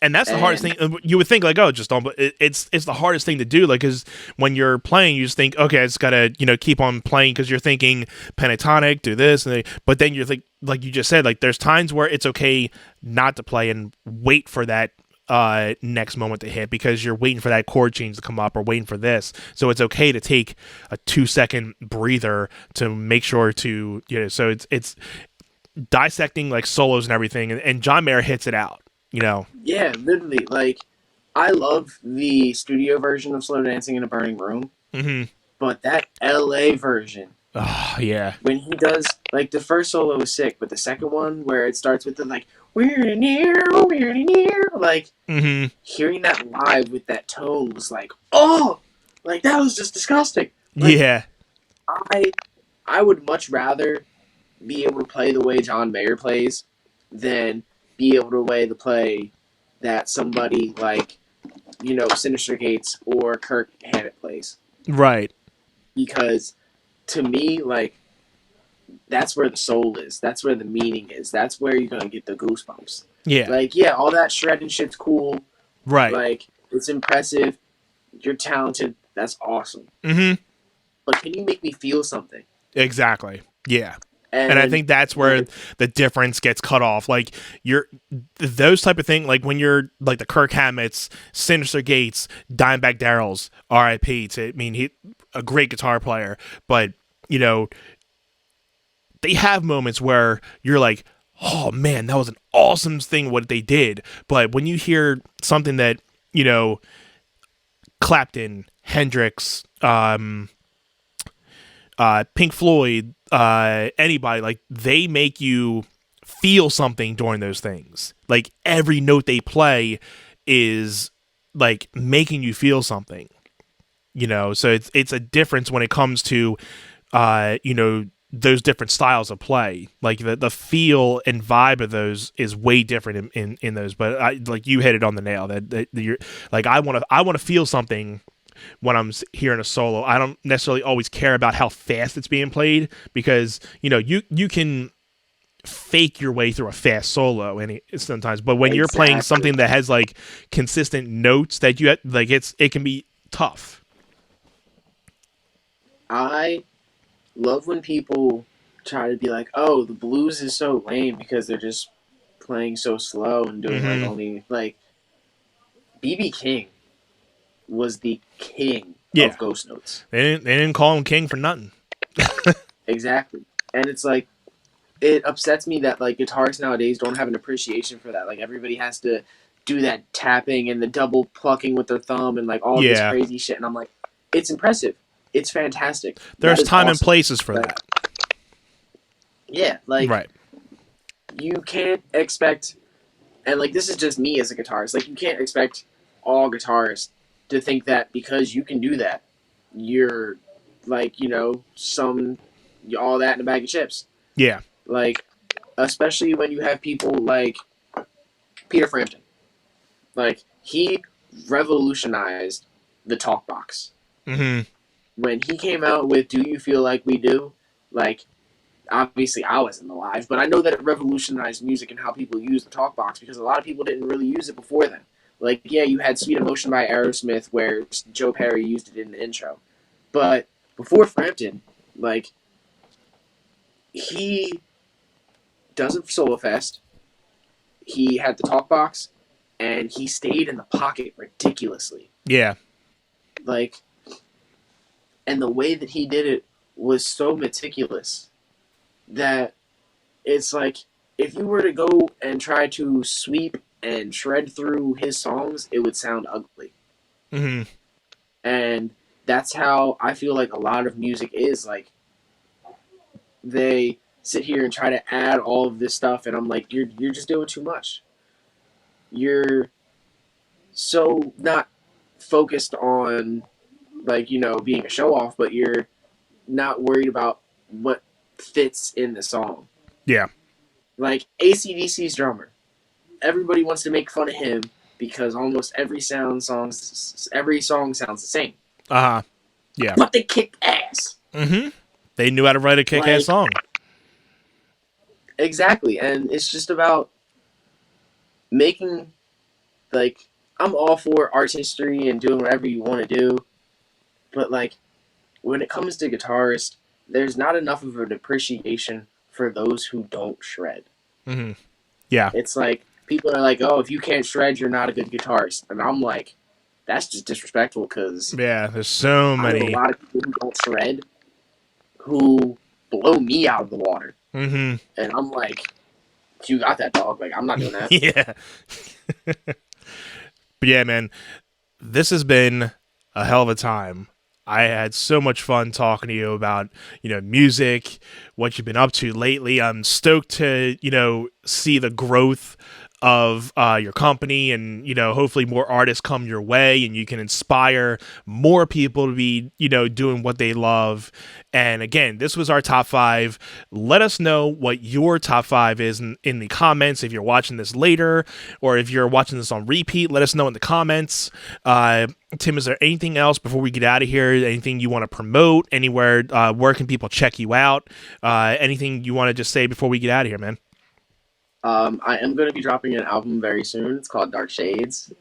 And that's the hardest thing. You would think like, oh, just don't. But it's the hardest thing to do. Like, because when you're playing, you just think, okay, I just gotta keep on playing because you're thinking pentatonic, do this, but then you think, like you just said, like there's times where it's okay not to play and wait for that next moment to hit because you're waiting for that chord change to come up or waiting for this. So it's okay to take a 2-second breather to make sure to So it's dissecting like solos and everything, and John Mayer hits it out. Yeah, literally. Like, I love the studio version of Slow Dancing in a Burning Room, but that LA version, oh yeah, when he does, like, the first solo is sick, but the second one where it starts with the like we're near, like hearing that live with that tone was like, oh, like that was just disgusting. Like, yeah. I would much rather be able to play the way John Mayer plays than be able to play that somebody like, Sinister Gates or Kirk Hammett plays. Right. Because to me, like, that's where the soul is. That's where the meaning is. That's where you're going to get the goosebumps. Yeah. Like, yeah, all that shredding shit's cool. Right. Like, it's impressive. You're talented. That's awesome. But can you make me feel something? Exactly. Yeah. And I think that's where the difference gets cut off. Like those type of thing, like when you're like the Kirk Hammett's, Sinister Gates, Dimebag Darrell's, R.I.P. He a great guitar player, but they have moments where you're like, oh man, that was an awesome thing what they did. But when you hear something that Clapton, Hendrix, Pink Floyd, anybody, like they make you feel something during those things. Like every note they play is like making you feel something. So it's a difference when it comes to those different styles of play. Like the feel and vibe of those is way different in those. But I like you hit it on the nail that you're like I want to feel something when I'm hearing a solo. I don't necessarily always care about how fast it's being played because you can fake your way through a fast solo and sometimes, but when you're playing Exactly. something that has like consistent notes that you like, it can be tough. I love when people try to be like, "Oh, the blues is so lame because they're just playing so slow and doing like Mm-hmm. only like BB King was the king Yeah, of ghost notes. they didn't call him king for nothing. Exactly. And it's like it upsets me that like guitarists nowadays don't have an appreciation for that. Like everybody has to do that tapping and the double plucking with their thumb and like all this Yeah, crazy shit. And I'm like, it's impressive. It's fantastic. That there's is time and awesome. places for Like, that. yeah, like Right. you can't expect, and like this is just me as a guitarist. Like you can't expect all guitarists to think that because you can do that, you're like some all that in a bag of chips. Yeah. Like especially when you have people like Peter Frampton. Like he revolutionized the talk box Mm-hmm. when he came out with "Do You Feel Like We Do." Like obviously I wasn't alive, but I know that it revolutionized music and how people use the talk box because a lot of people didn't really use it before then. Like yeah, you had "Sweet Emotion" by Aerosmith where Joe Perry used it in the intro, but before Frampton, like he does it for Solo Fest. He had the talk box, and he stayed in the pocket ridiculously. Yeah. Like, and the way that he did it was so meticulous that it's like if you were to go and try to sweep and shred through his songs, it would sound ugly. Mm-hmm. And that's how I feel like a lot of music is. Like, they sit here and try to add all of this stuff, and I'm like, you're just doing too much. You're so not focused on like being a show off, but you're not worried about what fits in the song. Yeah. Like ACDC's drummer, everybody wants to make fun of him because almost every song sounds the same, Uh-huh. Yeah. but they kicked ass. Mm-hmm. They knew how to write a kick-ass Like song. exactly, and it's just about making like I'm all for art history and doing whatever you want to do, but like when it comes to guitarists, there's not enough of an appreciation for those who don't shred. Mm-hmm. Yeah. It's like people are like, "Oh, if you can't shred, you're not a good guitarist," and I'm like, "That's just disrespectful." Because Yeah. There's so I know a many. lot of people who don't shred who blow me out of the water, Mm-hmm. and I'm like, "You got that, dog." Like I'm not doing that. Yeah. But yeah, man, this has been a hell of a time. I had so much fun talking to you about, music, what you've been up to lately. I'm stoked to, see the growth of your company and, hopefully more artists come your way and you can inspire more people to be, doing what they love. And again, this was our top 5. Let us know what your top 5 is in the comments if you're watching this later or if you're watching this on repeat. Let us know in the comments. Tim, is there anything else before we get out of here? Anything you want to promote? Anywhere? Where can people check you out? Anything you want to just say before we get out of here, man? I am going to be dropping an album very soon. It's called Dark Shades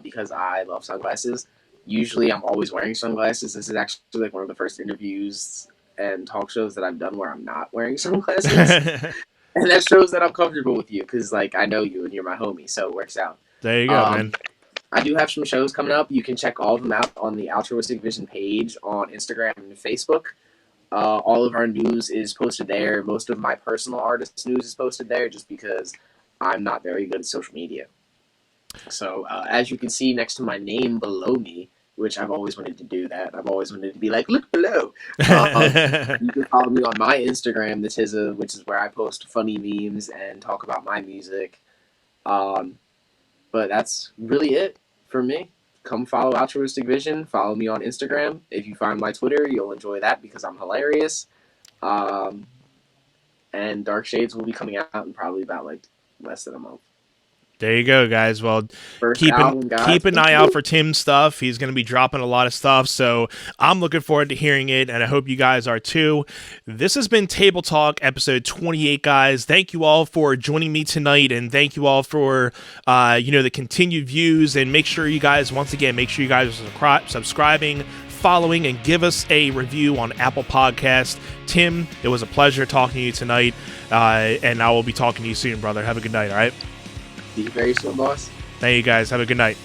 because I love sunglasses. Usually, I'm always wearing sunglasses. This is actually like one of the first interviews and talk shows that I've done where I'm not wearing sunglasses. There And that shows that I'm comfortable with you because, like, I know you and you're my homie, so it works out. you go, man. Um, I do have some shows coming up. You can check all of them out on the Altruistic Vision page on Instagram and Facebook. All of our news is posted there. Most of my personal artist news is posted there just because I'm not very good at social media. So, as you can see next to my name below me, which I've always wanted to do that. I've always wanted to be like, look below. You can follow me on my Instagram, the Tizza, which is where I post funny memes and talk about my music. Um, but that's really it for me. Come follow Altruistic Vision. Follow me on Instagram. If you find my Twitter, you'll enjoy that because I'm hilarious. and Dark Shades will be coming out in probably about like less than a month. There you go, guys. Well, First keep album, guys. keep an eye out for Tim's stuff. He's going to be dropping a lot of stuff, so I'm looking forward to hearing it, and I hope you guys are too. This has been Table Talk, episode 28, guys. Thank you all for joining me tonight, and thank you all for the continued views. And make sure you guys, once again, are subscribing, following, and give us a review on Apple Podcast. Tim, it was a pleasure talking to you tonight, and I will be talking to you soon, brother. Have a good night. All right. See you very soon, boss. Thank you, guys. Have a good night.